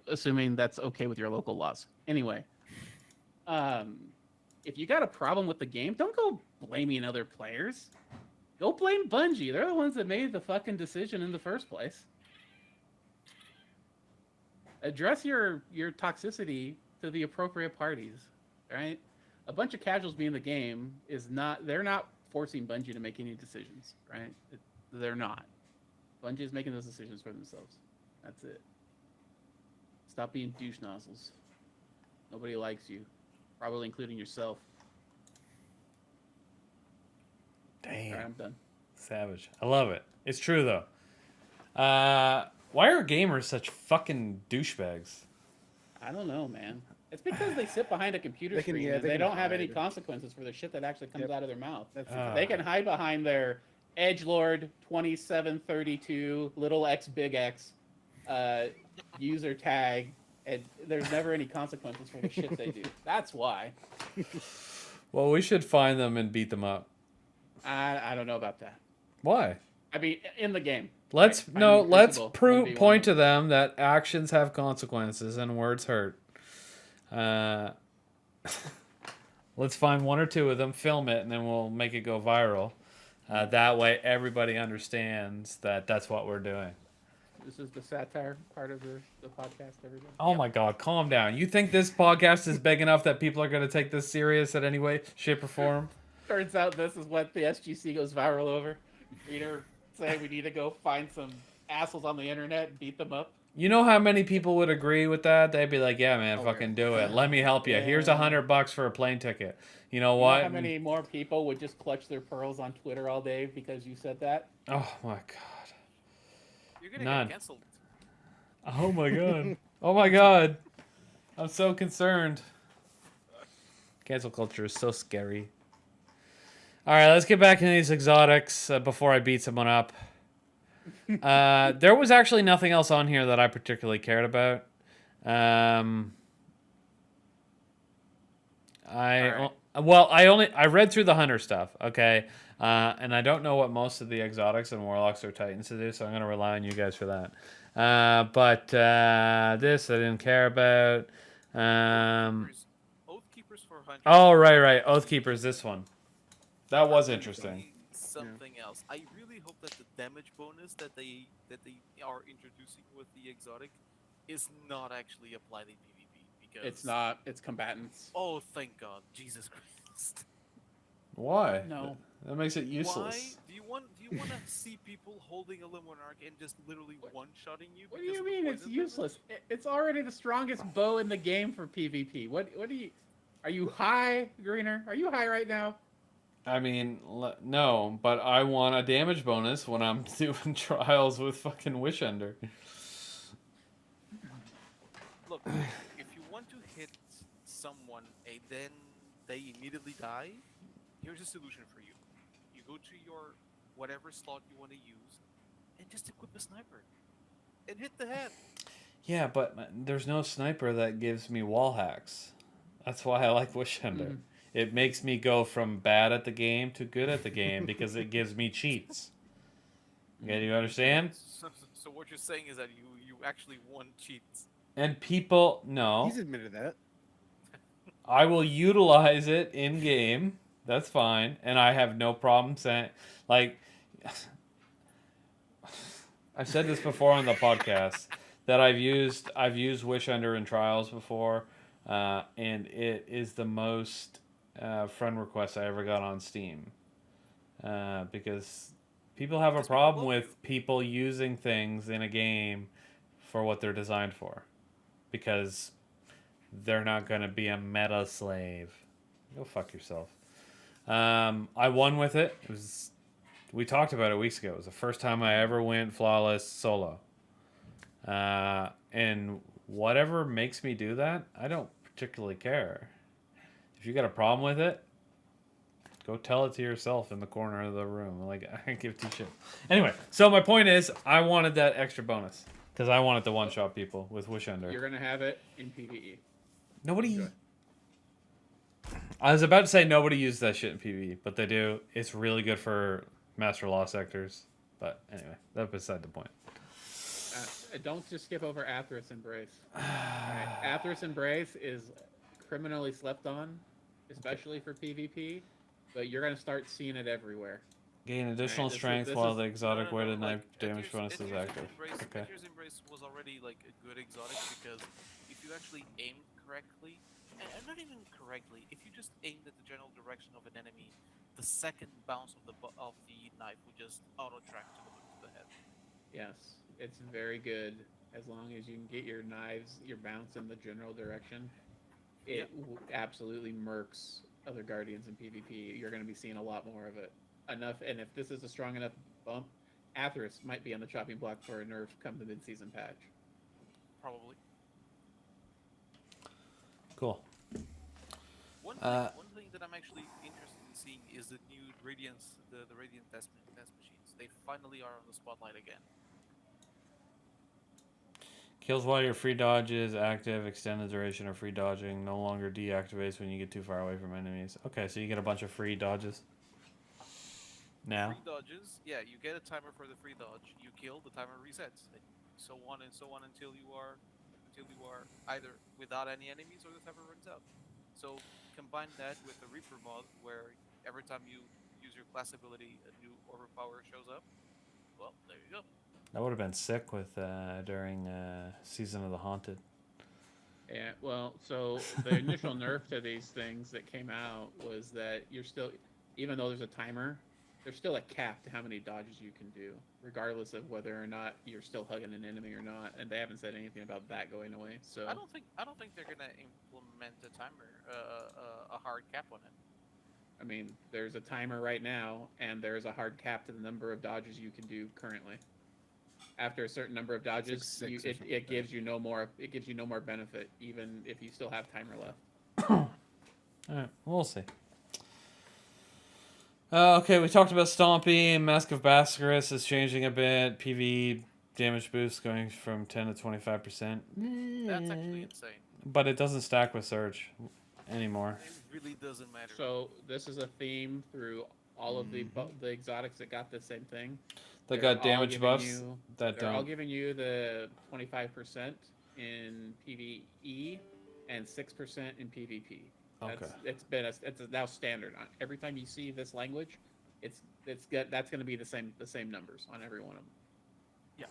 assuming that's okay with your local laws. Anyway, if you got a problem with the game, don't go blaming other players. Go blame Bungie. They're the ones that made the fucking decision in the first place. Address your toxicity to the appropriate parties, right? A bunch of casuals being in the game they're not forcing Bungie to make any decisions, right? They're not. Bungie is making those decisions for themselves. That's it. Stop being douche nozzles. Nobody likes you, probably including yourself. Damn. All right, I'm done. Savage. I love it. It's true, though. Why are gamers such fucking douchebags? I don't know, man. It's because they sit behind a computer screen and they don't have any consequences for the shit that actually comes out of their mouth. They can hide behind their Edgelord 2732 little x big X user tag, and there's never any consequences for the shit they do. That's why. Well, we should find them and beat them up. I don't know about that. Why? I mean, in the game. Let's point to them that actions have consequences and words hurt. Let's find one or two of them, film it, and then we'll make it go viral. That way, everybody understands that that's what we're doing. This is the satire part of the podcast, everybody. Oh my God, calm down. You think this podcast is big enough that people are going to take this serious in any way, shape, or form? Turns out this is what the SGC goes viral over. Reader saying we need to go find some assholes on the internet and beat them up. You know how many people would agree with that? They'd be like, yeah, man, fucking do it. Let me help you. Here's $100 for a plane ticket. You know what? You know how many more people would just clutch their pearls on Twitter all day because you said that? Oh my God. You're going to get canceled. Oh my God. Oh my God. I'm so concerned. Cancel culture is so scary. All right, let's get back into these exotics before I beat someone up. There was actually nothing else on here that I particularly cared about. I read through the hunter stuff, okay, and I don't know what most of the exotics and warlocks or titans to do, so I'm gonna rely on you guys for that. But this I didn't care about. Oath Keepers for hunters. Oh right, Oath Keepers. This one, that was interesting. Something else. I really hope that the damage bonus that they are introducing with the exotic is not actually applied in PvP, because it's not. It's combatants. Oh, thank God, Jesus Christ! Why? No, that makes it useless. Why do you want to see people holding a Limonarch and just literally one-shotting you? What do you mean it's useless? It's already the strongest bow in the game for PvP. What do you? Are you high, Greener? Are you high right now? I mean, no, but I want a damage bonus when I'm doing trials with fucking Wishender. Look, if you want to hit someone and then they immediately die, here's a solution for you. You go to your whatever slot you want to use, and just equip a sniper and hit the head. Yeah, but there's no sniper that gives me wall hacks. That's why I like Wish Hunter. Mhm. It makes me go from bad at the game to good at the game because it gives me cheats. Okay, do you understand? So what you're saying is that you actually want cheats. And people, no, He's admitted that. I will utilize it in game. That's fine, and I have no problem saying, like, I've said this before on the podcast that I've used Wish Under in trials before, and it is the most friend request I ever got on Steam, because people have a Because people problem love with people using things in a game for what they're designed for, because they're not going to be a meta slave. Go fuck yourself. I won with it. We talked about it weeks ago. It was the first time I ever went flawless solo. And whatever makes me do that, I don't particularly care. If you got a problem with it, go tell it to yourself in the corner of the room. Like, I don't give two shit. Anyway, so my point is, I wanted that extra bonus because I wanted to one-shot people with Wish Under. You're gonna have it in PvE. Nobody. Enjoy. I was about to say nobody uses that shit in PvE, but they do. It's really good for Master Law sectors. But anyway, that's beside the point. Don't just skip over Atheros Embrace. Alright, Atheros Embrace is criminally slept on, especially for PvP, but you're gonna start seeing it everywhere. Gain additional Alright, strength this while is- the exotic weighted knife like, damage bonus is Adhere's active. Okay. Adhere's Embrace was already like a good exotic because if you actually aim correctly, and not even correctly, if you just aimed at the general direction of an enemy, the second bounce of the knife would just auto track to the head. Yes, it's very good as long as you can get your knives, your bounce in the general direction. It absolutely murks other guardians in PvP. You're going to be seeing a lot more of it. Enough, and if this is a strong enough bump, Atheros might be on the chopping block for a nerf come the mid-season patch. Probably. Cool. One thing that I'm actually interested in seeing is the new Radiance, the Radiant test machines. They finally are on the spotlight again. Kills while your free dodge is active, extended duration of free dodging, no longer deactivates when you get too far away from enemies. Okay, so you get a bunch of free dodges. Now? Free dodges, yeah, you get a timer for the free dodge. You kill, the timer resets, and so on until you are either without any enemies or the timer runs out. So combine that with the Reaper mod, where every time you use your class ability, a new overpower shows up. Well, there you go. That would have been sick with during Season of the Haunted. Yeah, well, so the initial nerf to these things that came out was that you're still, even though there's a timer, there's still a cap to how many dodges you can do, regardless of whether or not you're still hugging an enemy or not. And they haven't said anything about that going away. So I don't think they're gonna implement a timer, a hard cap on it. I mean, there's a timer right now, and there's a hard cap to the number of dodges you can do currently. After a certain number of dodges, six or something it like gives that. you no more. It gives you no more benefit, even if you still have timer left. All right, we'll see. Okay, we talked about Stomp-E and Mask of Basilisk is changing a bit. PV damage boost going from 10 to 25%. That's actually insane. But it doesn't stack with Surge anymore. It really doesn't matter. So this is a theme through all of the exotics that got the same thing. They They're got all damage giving buffs that They're all don't. giving you the 25% in PvE and 6% in PvP. Okay. It's now standard on every time you see this language. That's going to be the same numbers on every one of them.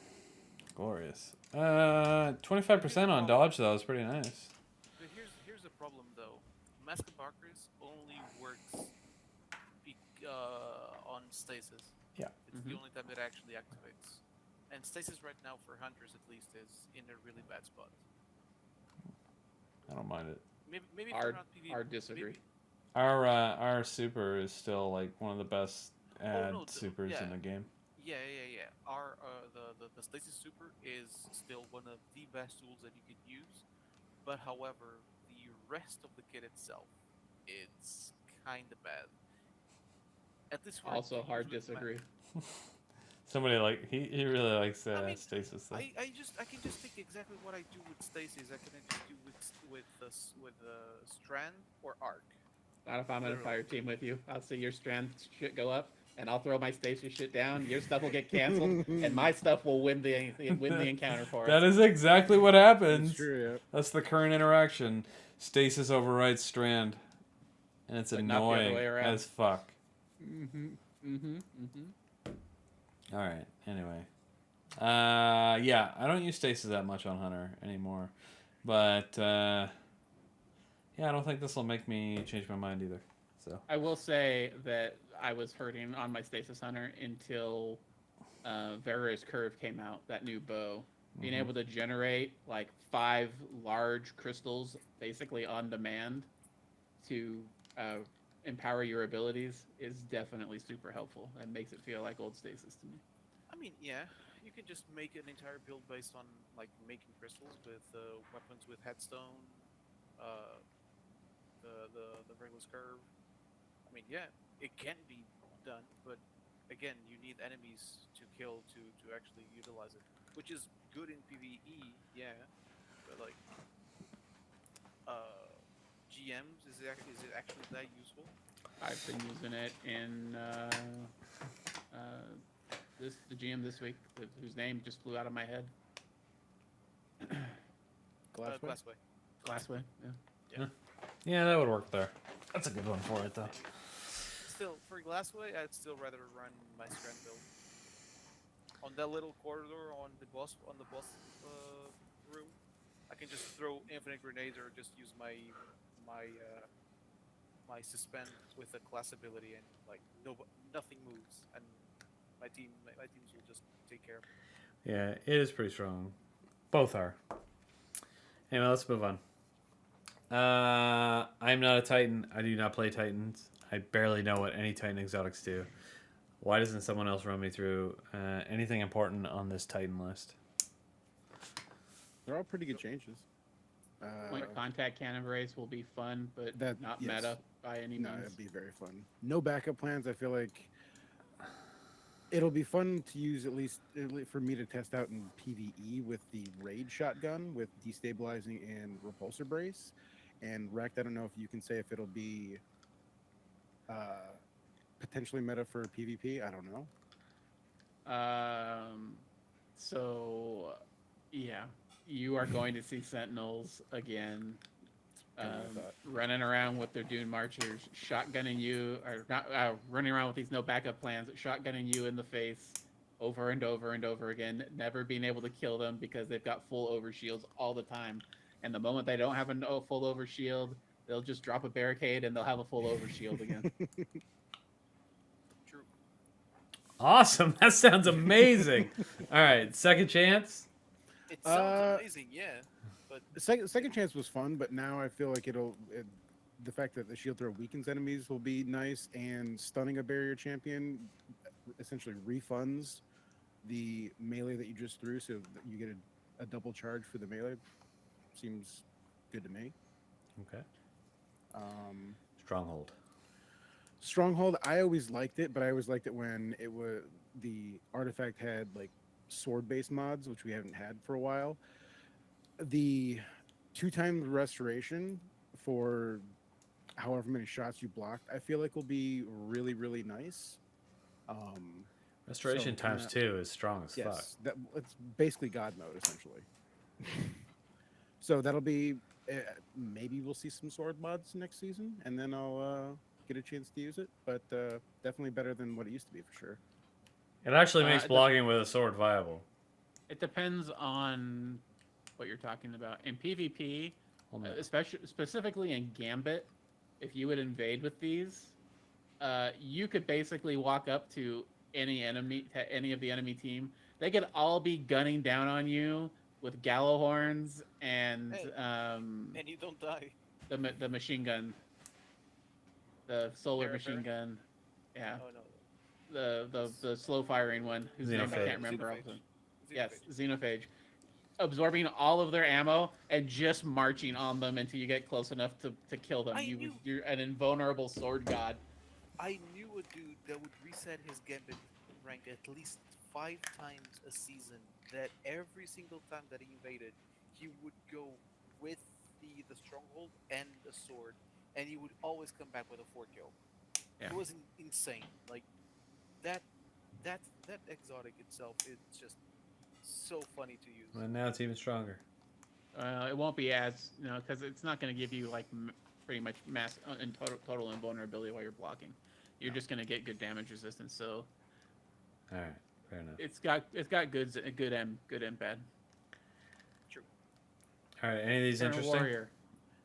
Glorious. 25% on dodge though is pretty nice. But here's the problem though. Mask of Barkers only works on stasis. Yeah. It's the only time it actually activates. And stasis right now for hunters at least is in a really bad spot. I don't mind it. Maybe if Our you're not PvP, disagree. Our super is still like one of the best supers yeah. in the game. Yeah. Our the stasis super is still one of the best tools that you could use, but however, the rest of the kit itself, it's kind of bad. At least for Also, use hard with disagree. Somebody like he really likes I mean, Stasis though. I can just think exactly what I do with Stasis. I can just do with Strand or Arc. Not if I'm in a Literally. fire team with you. I'll see your strand shit go up, and I'll throw my stasis shit down. Your stuff will get canceled, and my stuff will win the encounter for That us. is exactly what It's happens. true. Yeah. That's the current interaction. Stasis overrides Strand, and it's But not the other annoying way around. as fuck. Mm-hmm. All right. Anyway, yeah, I don't use Stasis that much on Hunter anymore, but yeah, I don't think this will make me change my mind either. So I will say that I was hurting on my stasis hunter until Vera's Curve came out, that new bow. Being able to generate like 5 large crystals basically on demand to empower your abilities is definitely super helpful and makes it feel like old stasis to me. I mean, yeah, you can just make an entire build based on like making crystals with weapons with headstone, the Regulus Curve. I mean, yeah, it can be done, but again, you need enemies to kill to actually utilize it, which is good in PvE, yeah, but like GMs, is it actually that useful? I've been using it in the GM this week, whose name just flew out of my head. Glassway? Glassway, yeah. yeah, that would work there. That's a good one for it though. Still, for Glassway, I'd still rather run my Strand build. On that little corridor on the boss room, I can just throw infinite grenades or just use my suspend with a class ability, and like nothing moves, and my teams will just take care of it. Yeah, it is pretty strong. Both are. Anyway, let's move on. I'm not a Titan. I do not play Titans. I barely know what any Titan exotics do. Why doesn't someone else run me through anything important on this Titan list? They're all pretty good changes. Point contact cannon race will be fun, but not yes. meta by any No, means. it'd be very fun. No backup plans. I feel like it'll be fun to use, at least for me to test out in PvE with the raid shotgun with destabilizing and repulsor brace. And Rekt, I don't know if you can say if it'll be potentially meta for PvP. I don't know. So, yeah, you are going to see Sentinels again, running around with their Dune Marchers, shotgunning you, or not running around with these no backup plans, shotgunning you in the face over and over and over again, never being able to kill them because they've got full overshields all the time. And the moment they don't have a full overshield, they'll just drop a barricade and they'll have a full overshield again. True. Awesome. That sounds amazing. All right, second chance. It sounds amazing, yeah. But Second chance was fun, but now I feel like the fact that the shield throw weakens enemies will be nice, and stunning a barrier champion essentially refunds the melee that you just threw, so that you get a double charge for the melee. Seems good to me. Okay. Stronghold. Stronghold, I always liked it, but I always liked it when it was the artifact had like sword-based mods, which we haven't had for a while. The 2-time restoration for however many shots you blocked, I feel like will be really, really nice. Restoration So, times 2 is strong as fuck. Yes, it's basically God mode essentially. So that'll be maybe we'll see some sword mods next season, and then I'll get a chance to use it. But definitely better than what it used to be for sure. It actually makes blocking with a sword viable. It depends on what you're talking about. In PvP, especially specifically in Gambit, if you would invade with these, you could basically walk up to any of the enemy team. They could all be gunning down on you with gallow horns and and you don't die. the machine gun, the solar Barrett? machine gun. Yeah, Oh no. the slow firing one whose name I Xenophage. can't remember. Xenophage. Yes, Xenophage. Absorbing all of their ammo and just marching on them until you get close enough to kill them. You're an invulnerable sword god. I knew a dude that would reset his Gambit rank at least 5 times a season. That every single time that he invaded, he would go with the stronghold and the sword, and he would always come back with a 4 kill. Yeah. It was insane. Like that that exotic itself, it's just so funny to use. And now it's even stronger. It won't be as because it's not going to give you like pretty much mass and total invulnerability while you're blocking. You're just going to get good damage resistance. So All right, fair enough. it's got good and bad. True. All right, any of these Eternal interesting? Warrior.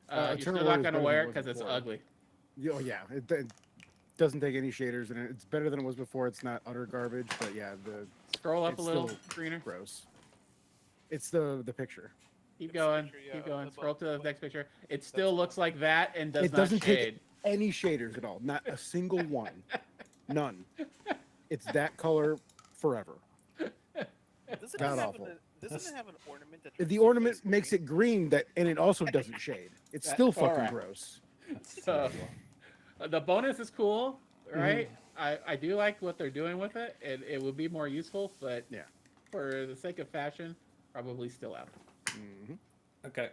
Eternal You're still Warrior not is going to better wear than it it was because it's before. ugly. Oh yeah, it doesn't take any shaders, and it's better than it was before. It's not utter garbage, but yeah, Scroll up it's a little, still greener. gross. It's the picture. Keep It's the going. picture, yeah, Keep going. above- Scroll to the above- next picture. It That's still the looks one. like that and does It not doesn't take shade. any shaders at all. Not a single one. None. It's that color forever. Doesn't God it have awful. doesn't it have an ornament that The turns ornament surface makes green? it green, and it also doesn't shade. It's That's still fucking correct. gross. That's So- terrible. The bonus is cool, right? I do like what they're doing with it. It would be more useful, but Yeah. for the sake of fashion, probably still out. Mhm. Okay.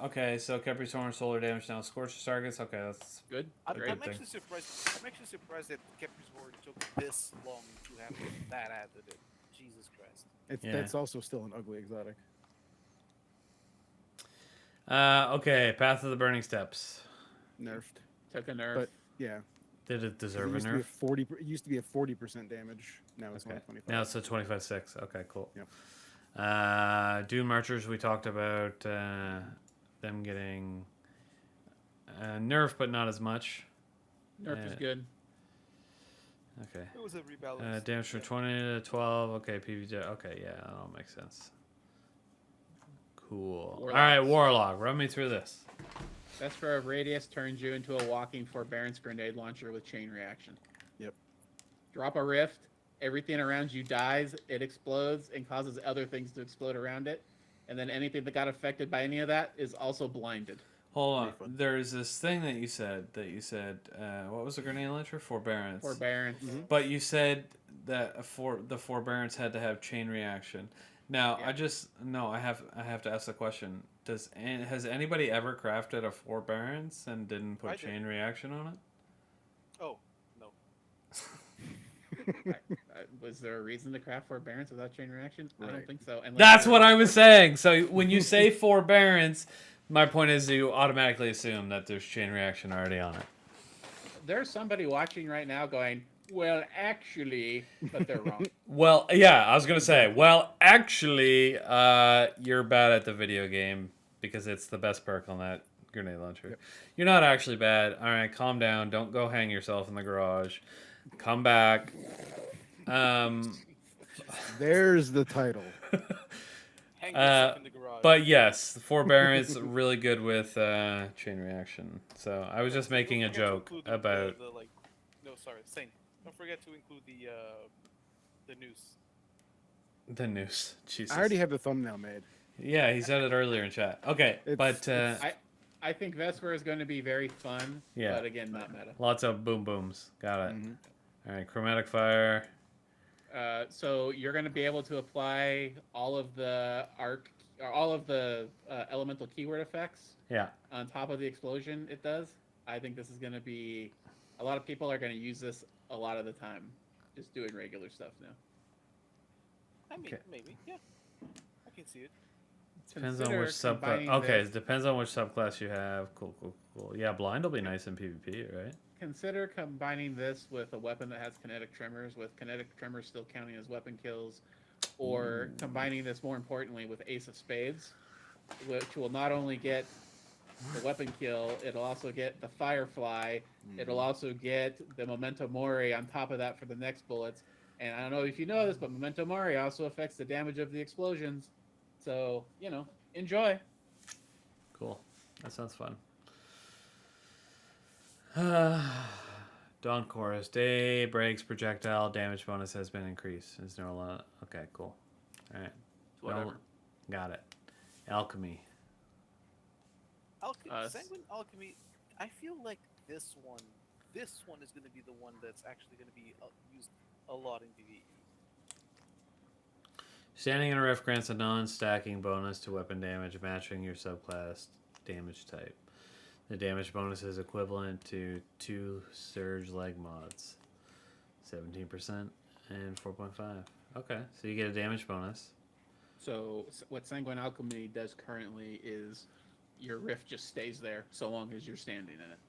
Okay, so Capricorn solar damage now scorches targets. Okay, that's Good. I'm, Great. I'm thing. actually surprised. I'm actually surprised that Capri's Horde took this long to have that added. In. Jesus Christ. It's Yeah. That's also still an ugly exotic. okay, Path of the Burning Steps. Nerfed. Took a nerf. But yeah, Did it 'cause deserve a it nerf? it used to be a 40% damage. Now it's Okay. only 25. Now it's a 25-6. Okay, cool. Yep. Dune Marchers, we talked about them getting nerfed, but not as much. nerf is good. Okay. It was a rebalance. Damage from 20 to 12. Okay, PvJ. Okay, yeah, that all makes sense. Cool. Warlocks. All right, Warlock. Run me through this. Vesper of Radius turns you into a walking forbearance grenade launcher with chain reaction. Yep. Drop a rift. Everything around you dies. It explodes and causes other things to explode around it. And then anything that got affected by any of that is also blinded. Hold on. Pretty fun. There's this thing that you said. What was the grenade launcher? Forbearance. Forbearance. Mhm. But you said that the forbearance had to have chain reaction. Now Yeah. I have to ask the question. Has anybody ever crafted a forbearance and didn't put I did. chain reaction on it? Oh no. Was there a reason to craft forbearance without chain reaction? I don't Right. think so. Unless That's you're- what I was saying. So when you say forbearance, my point is you automatically assume that there's chain reaction already on it. There's somebody watching right now going, well, actually, but they're wrong. Well, yeah, I was gonna say. Well, actually, you're bad at the video game because it's the best perk on that grenade launcher. Yep. You're not actually bad. All right, calm down. Don't go hang yourself in the garage. Come back. There's the title. Hang yourself in the garage. But yes, forbearance really good with chain reaction. So I was just Don't making a forget to joke include about No, sorry, Saint. Don't forget to include the noose. the noose. Jesus. I already have the thumbnail made. Yeah, he said it earlier in chat. Okay, but I think Vesper is going to be very fun, Yeah. but again, not meta. lots of boom booms. Got it. Mhm. All right, chromatic fire. So you're going to be able to apply all of the elemental keyword effects Yeah. on top of the explosion it does. I think this is going to be a lot of people are going to use this a lot of the time, just doing regular stuff now. I mean, Okay. maybe, yeah. I can see it. Depends on Consider which subclass. combining Okay, this- it depends on which subclass you have. Cool. Yeah, blind will be nice in PvP, right? Consider combining this with a weapon that has kinetic tremors, with kinetic tremors still counting as weapon kills, or combining this more importantly with Ace of Spades, which will not only get the weapon kill, it'll also get the Firefly, it'll also get the Memento Mori on top of that for the next bullets. And I don't know if you know this, but Memento Mori also affects the damage of the explosions. So, enjoy. Cool. That sounds fun. Dawn Chorus. Day breaks projectile damage bonus has been increased. Is there a lot? Okay, cool. All right. Whatever. Got it. Alchemy. Sanguine Alchemy. I feel like this one this one is going to be the one that's actually going to be used a lot in PvE. Standing in a rift grants a non-stacking bonus to weapon damage matching your subclass damage type. The damage bonus is equivalent to 2 surge leg mods. 17% and 4.5. Okay, so you get a damage bonus. So what Sanguine Alchemy does currently is your rift just stays there so long as you're standing in it.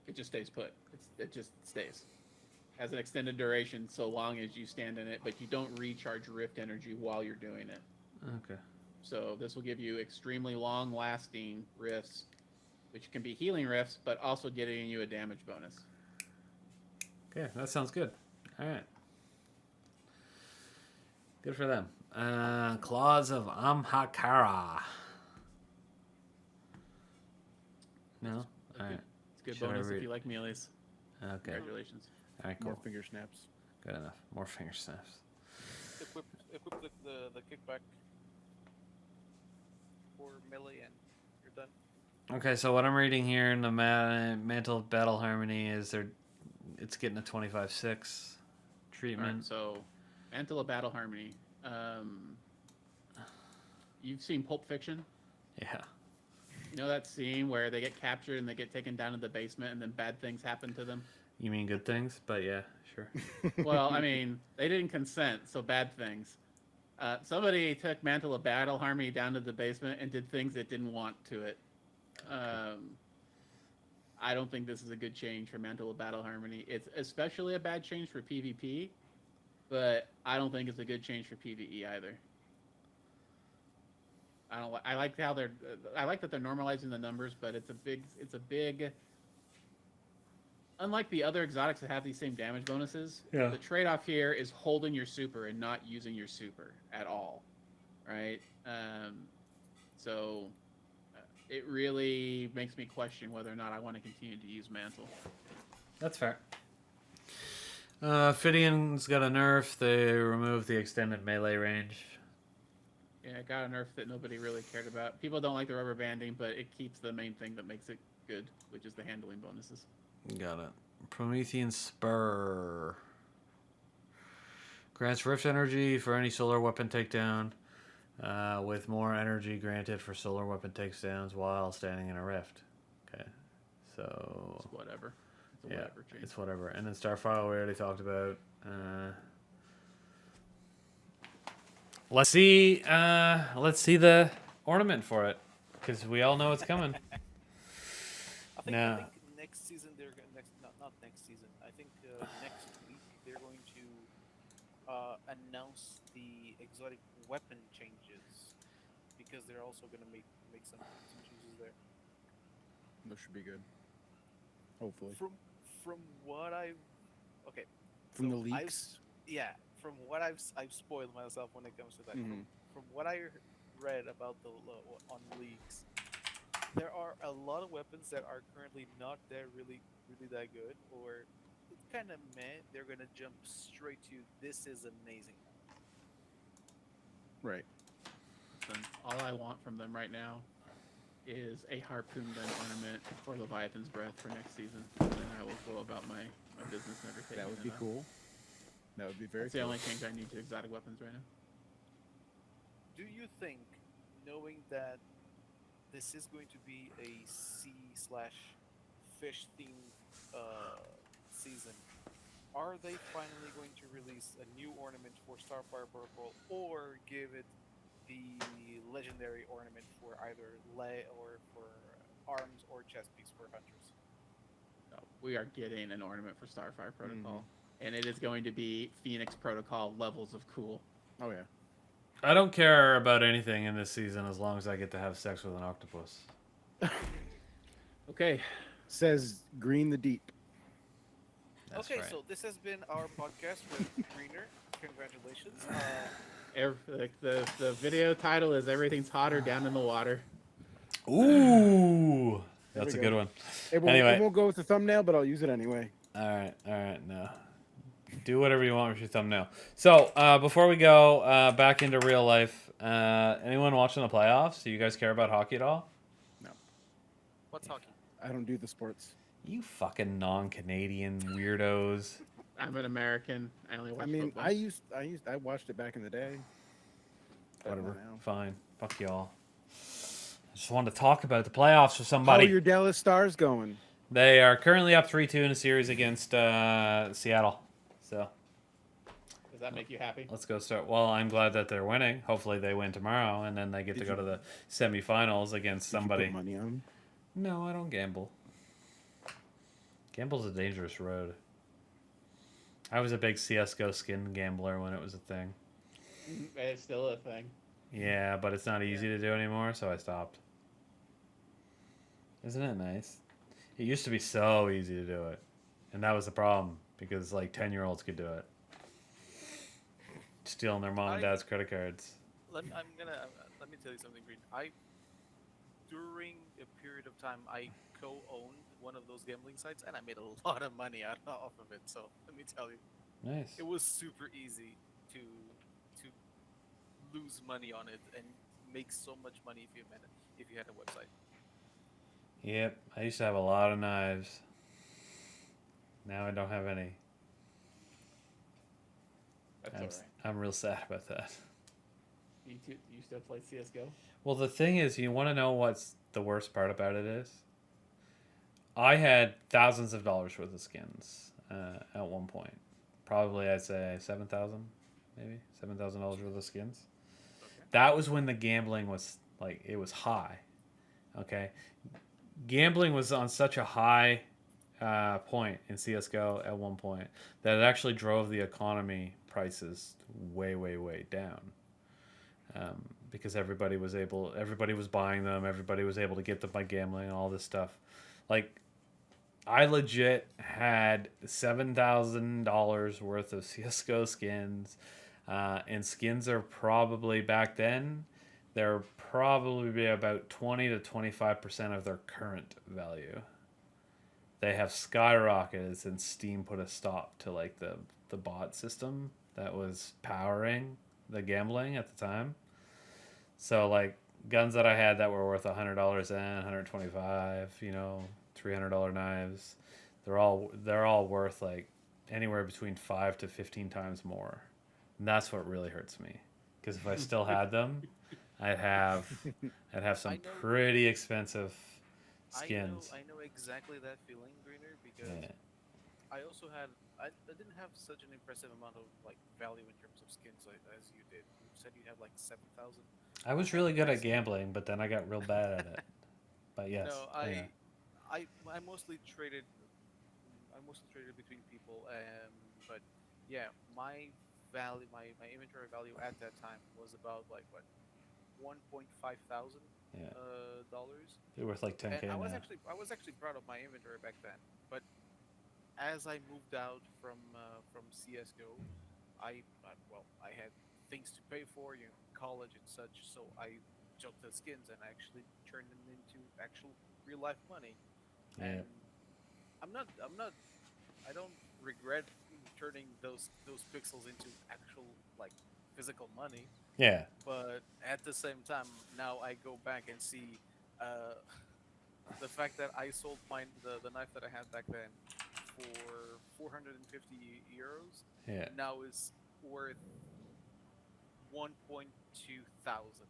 It just stays put. It just stays. Has an extended duration so long as you stand in it, but you don't recharge rift energy while you're doing it. Okay. So this will give you extremely long-lasting rifts, which can be healing rifts, but also getting you a damage bonus. Okay, that sounds good. All right. Good for them. Claws of Amhakara. No? All right. It's a good Should I bonus read- if you like melees. Okay. Congratulations. All right, cool. More finger snaps. Good enough. More finger snaps. Equip the kickback for melee, and you're done. Okay, so what I'm reading here in the Mantle of Battle Harmony is it's getting a 25/6 treatment. Alright, so Mantle of Battle Harmony. You've seen Pulp Fiction? Yeah. You know that scene where they get captured and they get taken down to the basement and then bad things happen to them? You mean good things? But yeah, sure. Well, I mean, they didn't consent, so bad things. Somebody took Mantle of Battle Harmony down to the basement and did things it didn't want to it. I don't think this is a good change for Mantle of Battle Harmony. It's especially a bad change for PvP, but I don't think it's a good change for PvE either. I like how I like that they're normalizing the numbers, but it's a big. Unlike the other exotics that have these same damage bonuses, Yeah. the trade-off here is holding your super and not using your super at all, right? So it really makes me question whether or not I want to continue to use Mantle. That's fair. Fidian's got a nerf. They removed the extended melee range. Yeah, it got a nerf that nobody really cared about. People don't like the rubber banding, but it keeps the main thing that makes it good, which is the handling bonuses. Got it. Promethean Spur. Grants rift energy for any solar weapon takedown, with more energy granted for solar weapon takedowns while standing in a rift. Okay, so It's whatever. It's a yeah, whatever change. it's whatever. And then Starfire we already talked about. Let's see the ornament for it, because we all know it's coming. I No. think next season they're going not next season. I think next week they're going to announce the exotic weapon changes, because they're also going to make some changes there. Those should be good. Hopefully. From what I've From so the leaks? from what I've spoiled myself when it comes to that. Mhm. From what I read about on leaks, there are a lot of weapons that are currently not really that good, or it's kind of meh. They're gonna jump straight to this is amazing. Right. Listen, all I want from them right now is a harpoon gun ornament for Leviathan's Breath for next season, and then I will go about my business never taking That would it be off. cool. That would be very That's the cool. only change I need to exotic weapons right now. Do you think, knowing that this is going to be a sea/fish themed season, are they finally going to release a new ornament for Starfire Protocol, or give it the legendary ornament for either lay or for arms or chest piece for hunters? No, we are getting an ornament for Starfire Protocol, and it is going to be Phoenix Protocol levels of cool. Oh, yeah. I don't care about anything in this season as long as I get to have sex with an octopus. Okay, Says Green the Deep. That's okay, right. so this has been our podcast with Greener. Congratulations. the video title is "Everything's Hotter Down in the Water." Ooh, There that's a we good go. one. It won't, Anyway. it won't go with the thumbnail, but I'll use it anyway. All right, no. Do whatever you want with your thumbnail. So, before we go back into real life, anyone watching the playoffs? Do you guys care about hockey at all? What's hockey? I don't do the sports. You fucking non-Canadian weirdos. I'm an American. I only watch I mean, football. I watched it back in the day. but not Whatever. now. Fine. Fuck y'all. I just wanted to talk about the playoffs with How somebody. are your Dallas Stars going? They are currently up 3-2 in a series against Seattle. So Does that make you happy? let's go start. Well, I'm glad that they're winning. Hopefully they win tomorrow, and then they get to go to the semifinals against Did you somebody. put money on 'em? No, I don't gamble. Gamble's a dangerous road. I was a big CS:GO skin gambler when it was a thing. It's still a thing. Yeah, but it's not easy to do anymore, so I stopped. Isn't it nice? It used to be so easy to do it. And that was the problem, because like 10-year-olds could do it. Stealing their mom and dad's credit cards. Let me tell you something, Green. During a period of time, I co-owned one of those gambling sites, and I made a lot of money off of it. So let me tell you, Nice. it was super easy to lose money on it and make so much money if you had a website. Yep, I used to have a lot of knives. Now I don't have any. That's alright. I'm real sad about that. You still play CS:GO? Well, the thing is, you want to know what's the worst part about it is? I had thousands of dollars worth of skins at one point. Probably, I'd say 7,000, maybe $7,000 worth of skins. Okay. That was when the gambling was like, it was high. Okay, gambling was on such a high point in CS:GO at one point that it actually drove the economy prices way, way, way down. Because everybody was buying them, everybody was able to get them by gambling, all this stuff. Like, I legit had $7,000 worth of CS:GO skins, and skins are probably back then. They're probably be about 20 to 25% of their current value. They have skyrocketed since Steam put a stop to like the bot system that was powering the gambling at the time. So like guns that I had that were worth $100 and $125, $300 knives, they're all worth like anywhere between 5 to 15 times more. And that's what really hurts me, because if I still had them, I'd have some pretty expensive skins. I know exactly that feeling, Greener, because Yeah. I also had I didn't have such an impressive amount of like value in terms of skins as you did. You said you had like 7,000. I was really good at gambling, but then I got real bad at it. But yes. No, yeah. I mostly traded between people, but yeah, my inventory value at that time was about like what, 1.5 thousand Yeah. dollars. They're worth like 10K And I was now. actually proud of my inventory back then. But as I moved out from CS:GO, I had things to pay for, college and such. So I took the skins and actually turned them into actual real life money. Yeah. And I don't regret turning those pixels into actual like physical money. Yeah. But at the same time, now I go back and see the fact that I sold the knife that I had back then for 450 euros. Yeah. Now is worth 1.2 thousand.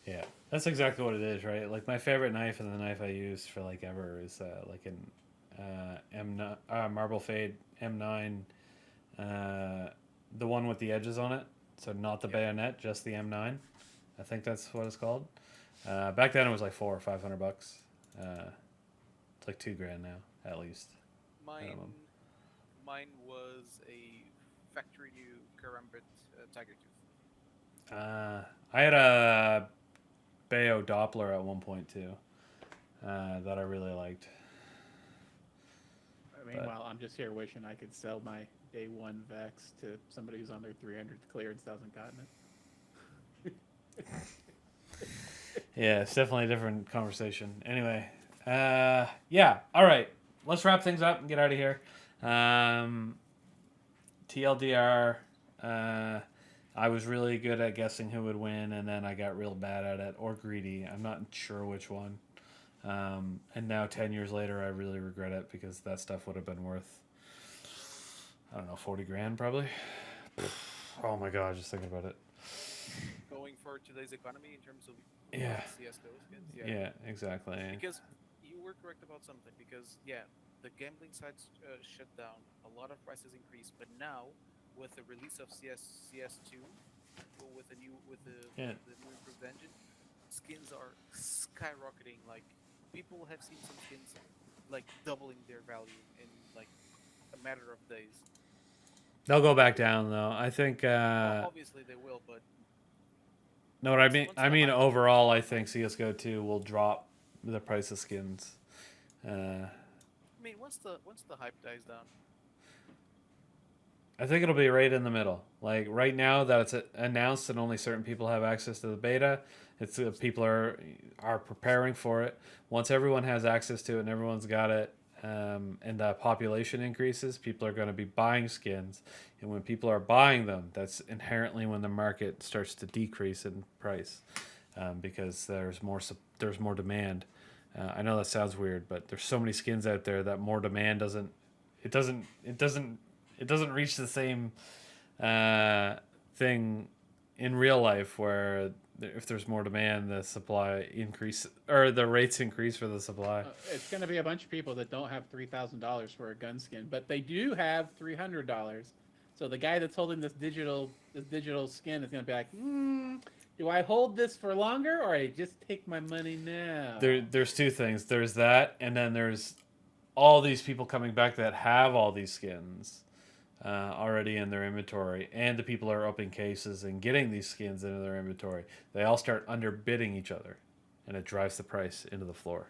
Yeah. That's exactly what it is, right? Like my favorite knife and the knife I use for like ever is like an M9 Marble Fade M9, the one with the edges on it. So not the bayonet, just the M9. I think that's what it's called. Back then it was like $400 or $500. It's like $2,000 now, at least. Mine was a factory new Karambit Tiger Tooth. I had a Bayo Doppler at one point too, that I really liked. Meanwhile, I'm just here wishing I could sell my day one Vex to somebody who's on their 300th clearance hasn't gotten it. Yeah, it's definitely a different conversation. Anyway, yeah, all right. Let's wrap things up and get out of here. TLDR, I was really good at guessing who would win, and then I got real bad at it, or greedy. I'm not sure which one. And now 10 years later, I really regret it because that stuff would have been worth, I don't know, 40 grand probably. Oh my god, just thinking about it. Going for today's economy in terms of Yeah. CS:GO skins. Yeah, exactly. Because you were correct about something. Because the gambling sites shut down. A lot of prices increased. But now, with the release of CS2, with the new improved engine, skins are skyrocketing. Like people have seen some skins like doubling their value in like a matter of days. They'll go back down though. I think. Obviously they will, but No, what I mean. once I the mean, hype overall, I think CS:GO 2 will drop the price of skins. I mean, once the hype dies down, I think it'll be right in the middle. Like right now that it's announced and only certain people have access to the beta, it's people are preparing for it. Once everyone has access to it and everyone's got it, and the population increases, people are going to be buying skins, and when people are buying them, that's inherently when the market starts to decrease in price, because there's more demand. I know that sounds weird, but there's so many skins out there that more demand doesn't reach the same thing in real life where if there's more demand, the supply increase or the rates increase for the supply. It's going to be a bunch of people that don't have $3,000 for a gun skin, but they do have $300. So the guy that's holding this digital skin is going to be like, do I hold this for longer or I just take my money now? There's two things. There's that, and then there's all these people coming back that have all these skins already in their inventory, and the people are opening cases and getting these skins into their inventory. They all start underbidding each other, and it drives the price into the floor.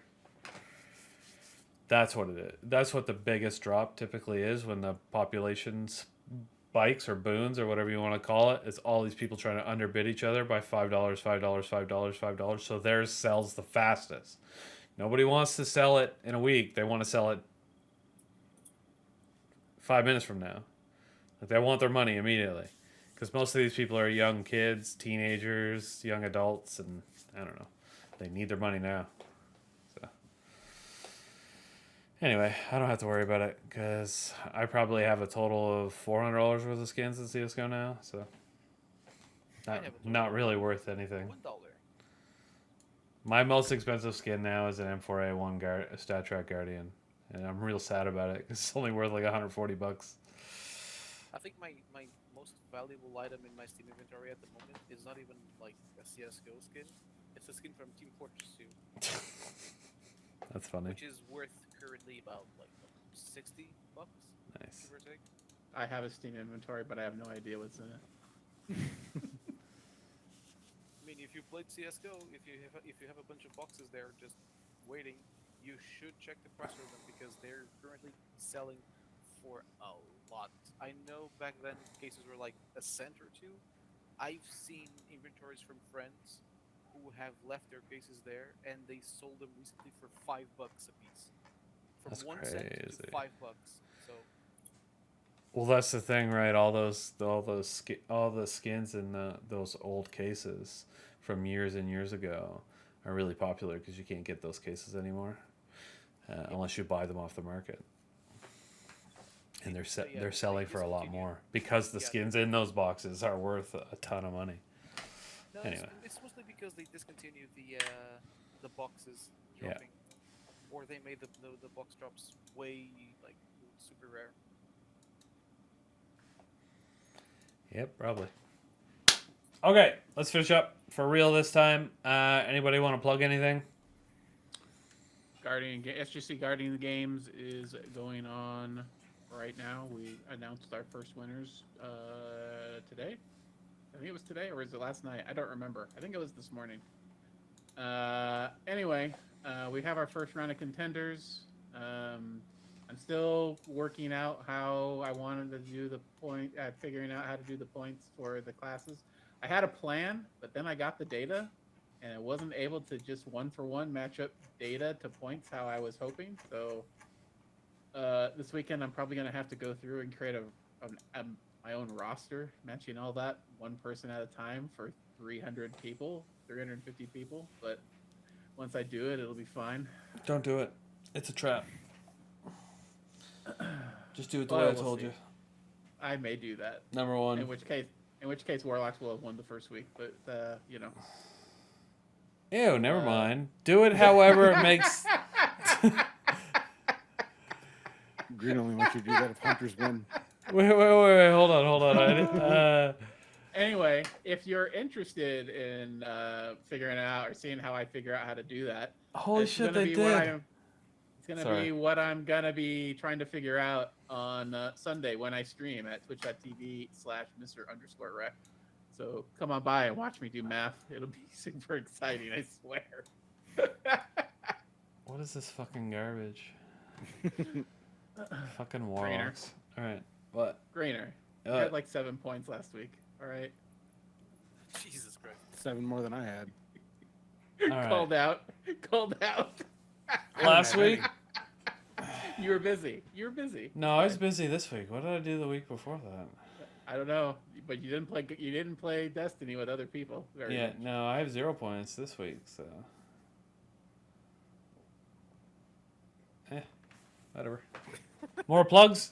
That's what it is. That's what the biggest drop typically is when the population spikes or boons or whatever you want to call it. It's all these people trying to underbid each other by $5, $5, $5, $5. So theirs sells the fastest. Nobody wants to sell it in a week. They want to sell it 5 minutes from now. Like they want their money immediately, because most of these people are young kids, teenagers, young adults, and I don't know. They need their money now. So anyway, I don't have to worry about it because I probably have a total of $400 worth of skins in CS:GO now. So not really worth anything. $1. My most expensive skin now is an M4A1 StatTrak Guardian, and I'm real sad about it because it's only worth like $140. I think my most valuable item in my Steam inventory at the moment is not even like a CS:GO skin. It's a skin from Team Fortress 2. That's funny. Which is worth currently about like $60. Nice. Give or take. I have a Steam inventory, but I have no idea what's in it. I mean, if you played CS:GO, if you have a bunch of boxes there just waiting, you should check the price of them because they're currently selling for a lot. I know back then cases were like a cent or two. I've seen inventories from friends who have left their cases there and they sold them recently for $5 a piece. From That's 1 cent crazy. to $5. So Well, that's the thing, right? All the skins in those old cases from years and years ago are really popular because you can't get those cases anymore unless you buy them off the market. And they're selling for a lot more because the skins in those boxes are worth a ton of money. no, Anyway. it's mostly because they discontinued the boxes dropping, or they made the box drops way like super rare. Yep, probably. Okay, let's finish up for real this time. Anybody want to plug anything? SGC Guardian Games is going on right now. We announced our first winners today. I think it was today, or was it last night? I don't remember. I think it was this morning. Anyway, we have our first round of contenders. I'm still working out how I wanted to do figuring out how to do the points for the classes. I had a plan, but then I got the data, and I wasn't able to just one-for-one match up data to points how I was hoping. So this weekend, I'm probably going to have to go through and create my own roster, matching all that one person at a time for 350 people. But Once I do it, it'll be fine. Don't do it. It's a trap. Just do it the Well, way I we'll told see. you. I may do that. Number one. In which case, Warlocks will have won the first week. But you know. Ew, never mind. Do it however it makes. Green only wants you to do that if hunters win. Wait, hold on. Anyway, if you're interested in figuring out or seeing how I figure out how to do that, Holy it's shit, gonna they be did. It's gonna Sorry. be what I'm gonna be trying to figure out on Sunday when I stream at twitch.tv/Mr_Rec. So come on by and watch me do math. It'll be super exciting, I swear. What is this fucking garbage? Fucking Grainer. warlocks. Alright, what? Grainer, you had like 7 points last week. All right. Jesus Christ. 7 more than I had. Alright. Called out. Last week? You were busy. No, I was busy this week. What did I do the week before that? I don't know, but you didn't play. You didn't play Destiny with other people. Very Yeah, much. no, I have 0 points this week, so. Whatever. More plugs?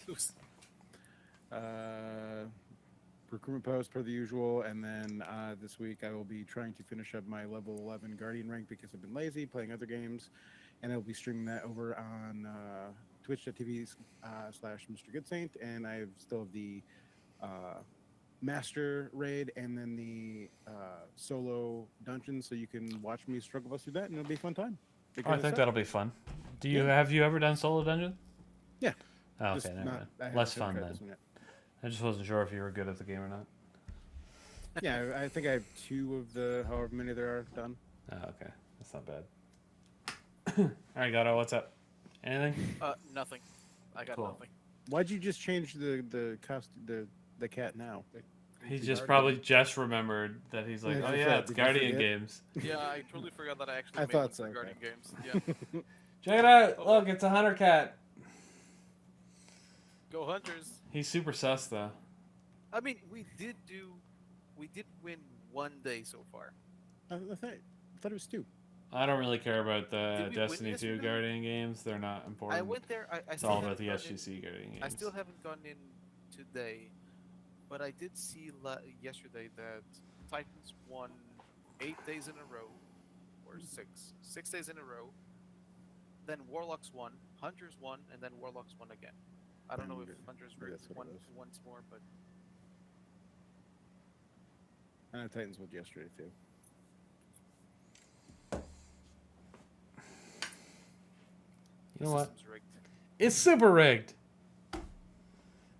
Recruitment post per the usual, and then this week I will be trying to finish up my level 11 Guardian rank because I've been lazy playing other games, and I'll be streaming that over on twitch.tv/MrGoodSaint, and I still have the Master Raid and then the solo dungeon, so you can watch me struggle bust through that, and it'll be a fun time. Oh, I think that'll be fun. Have you ever done solo dungeon? Yeah. Oh, okay, Just never not- mind. I haven't Less tried fun this then. one yet. I just wasn't sure if you were good at the game or not. Yeah, I think I have 2 of the however many there are done. Oh, okay. That's not bad. Alright, Gato, what's up? Anything? Nothing. I got Cool. nothing. Why'd you just change the cat now? He just probably just remembered that he's like, Yeah, oh I yeah, thought- it's did you Guardian forget? games. Yeah, I totally forgot that I actually I made thought one so, for Guardian okay. games. Yeah. Check it out. Look, it's a hunter cat. Go Hunters. He's super sus though. I mean, we did win one day so far. I thought it was 2. I don't really care about the Did we win Destiny 2 yesterday? Guardian games. They're not important. I went there. I It's still all about haven't the gone in- SGC Guardian games. I still haven't gone in today, but I did see yesterday that Titans won 8 days in a row, or 6 days in a row. Then Warlocks won, Hunters won, and then Warlocks won again. I don't know if Hunters Maybe that's what won it was. once more, but I know Titans won yesterday too. You know what? system's rigged. It's super rigged.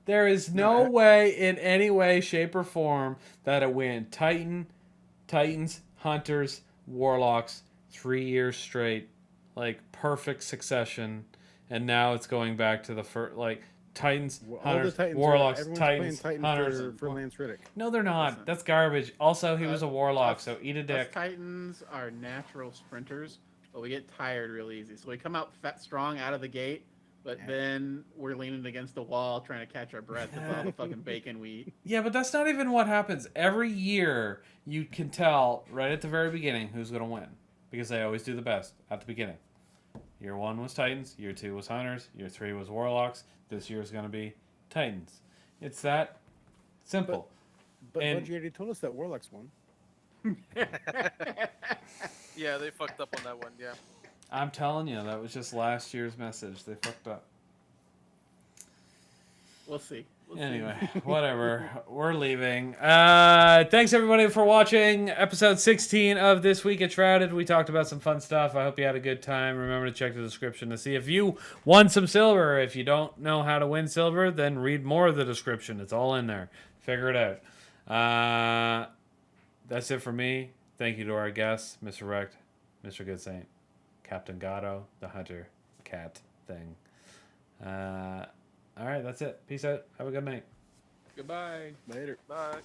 There is no way in any way, shape, or form that it went Titans, Hunters, Warlocks 3 years straight, like perfect succession, and now it's going back to the first, like Titans, Well, all Hunters, the Titans Warlocks, everyone's Titans, playing Hunters. for Lance Riddick. No, they're not. Listen. That's garbage. Also, he was a Warlock, us- so eat a Us dick. Titans are natural sprinters, but we get tired real easy. So we come out strong out of the gate, but then we're leaning against the wall trying to catch our breath with all the fucking bacon we eat. Yeah, but that's not even what happens. Every year, you can tell right at the very beginning who's going to win. Because they always do the best at the beginning. Year 1 was Titans. Year 2 was Hunters. Year 3 was Warlocks. This year is going to be Titans. It's that simple. But And- Bungie already told us that Warlocks won. Yeah, they fucked up on that one. Yeah. I'm telling you, that was just last year's message. They fucked up. We'll see. Anyway, whatever. We're leaving. Thanks everybody for watching episode 16 of This Week at Shrouded. We talked about some fun stuff. I hope you had a good time. Remember to check the description to see if you won some silver. If you don't know how to win silver, then read more of the description. It's all in there. Figure it out. That's it for me. Thank you to our guests, Mr. Recht, Mr. Good Saint, Captain Gatto, the hunter cat thing. All right, that's it. Peace out. Have a good night. Goodbye. Later. Bye.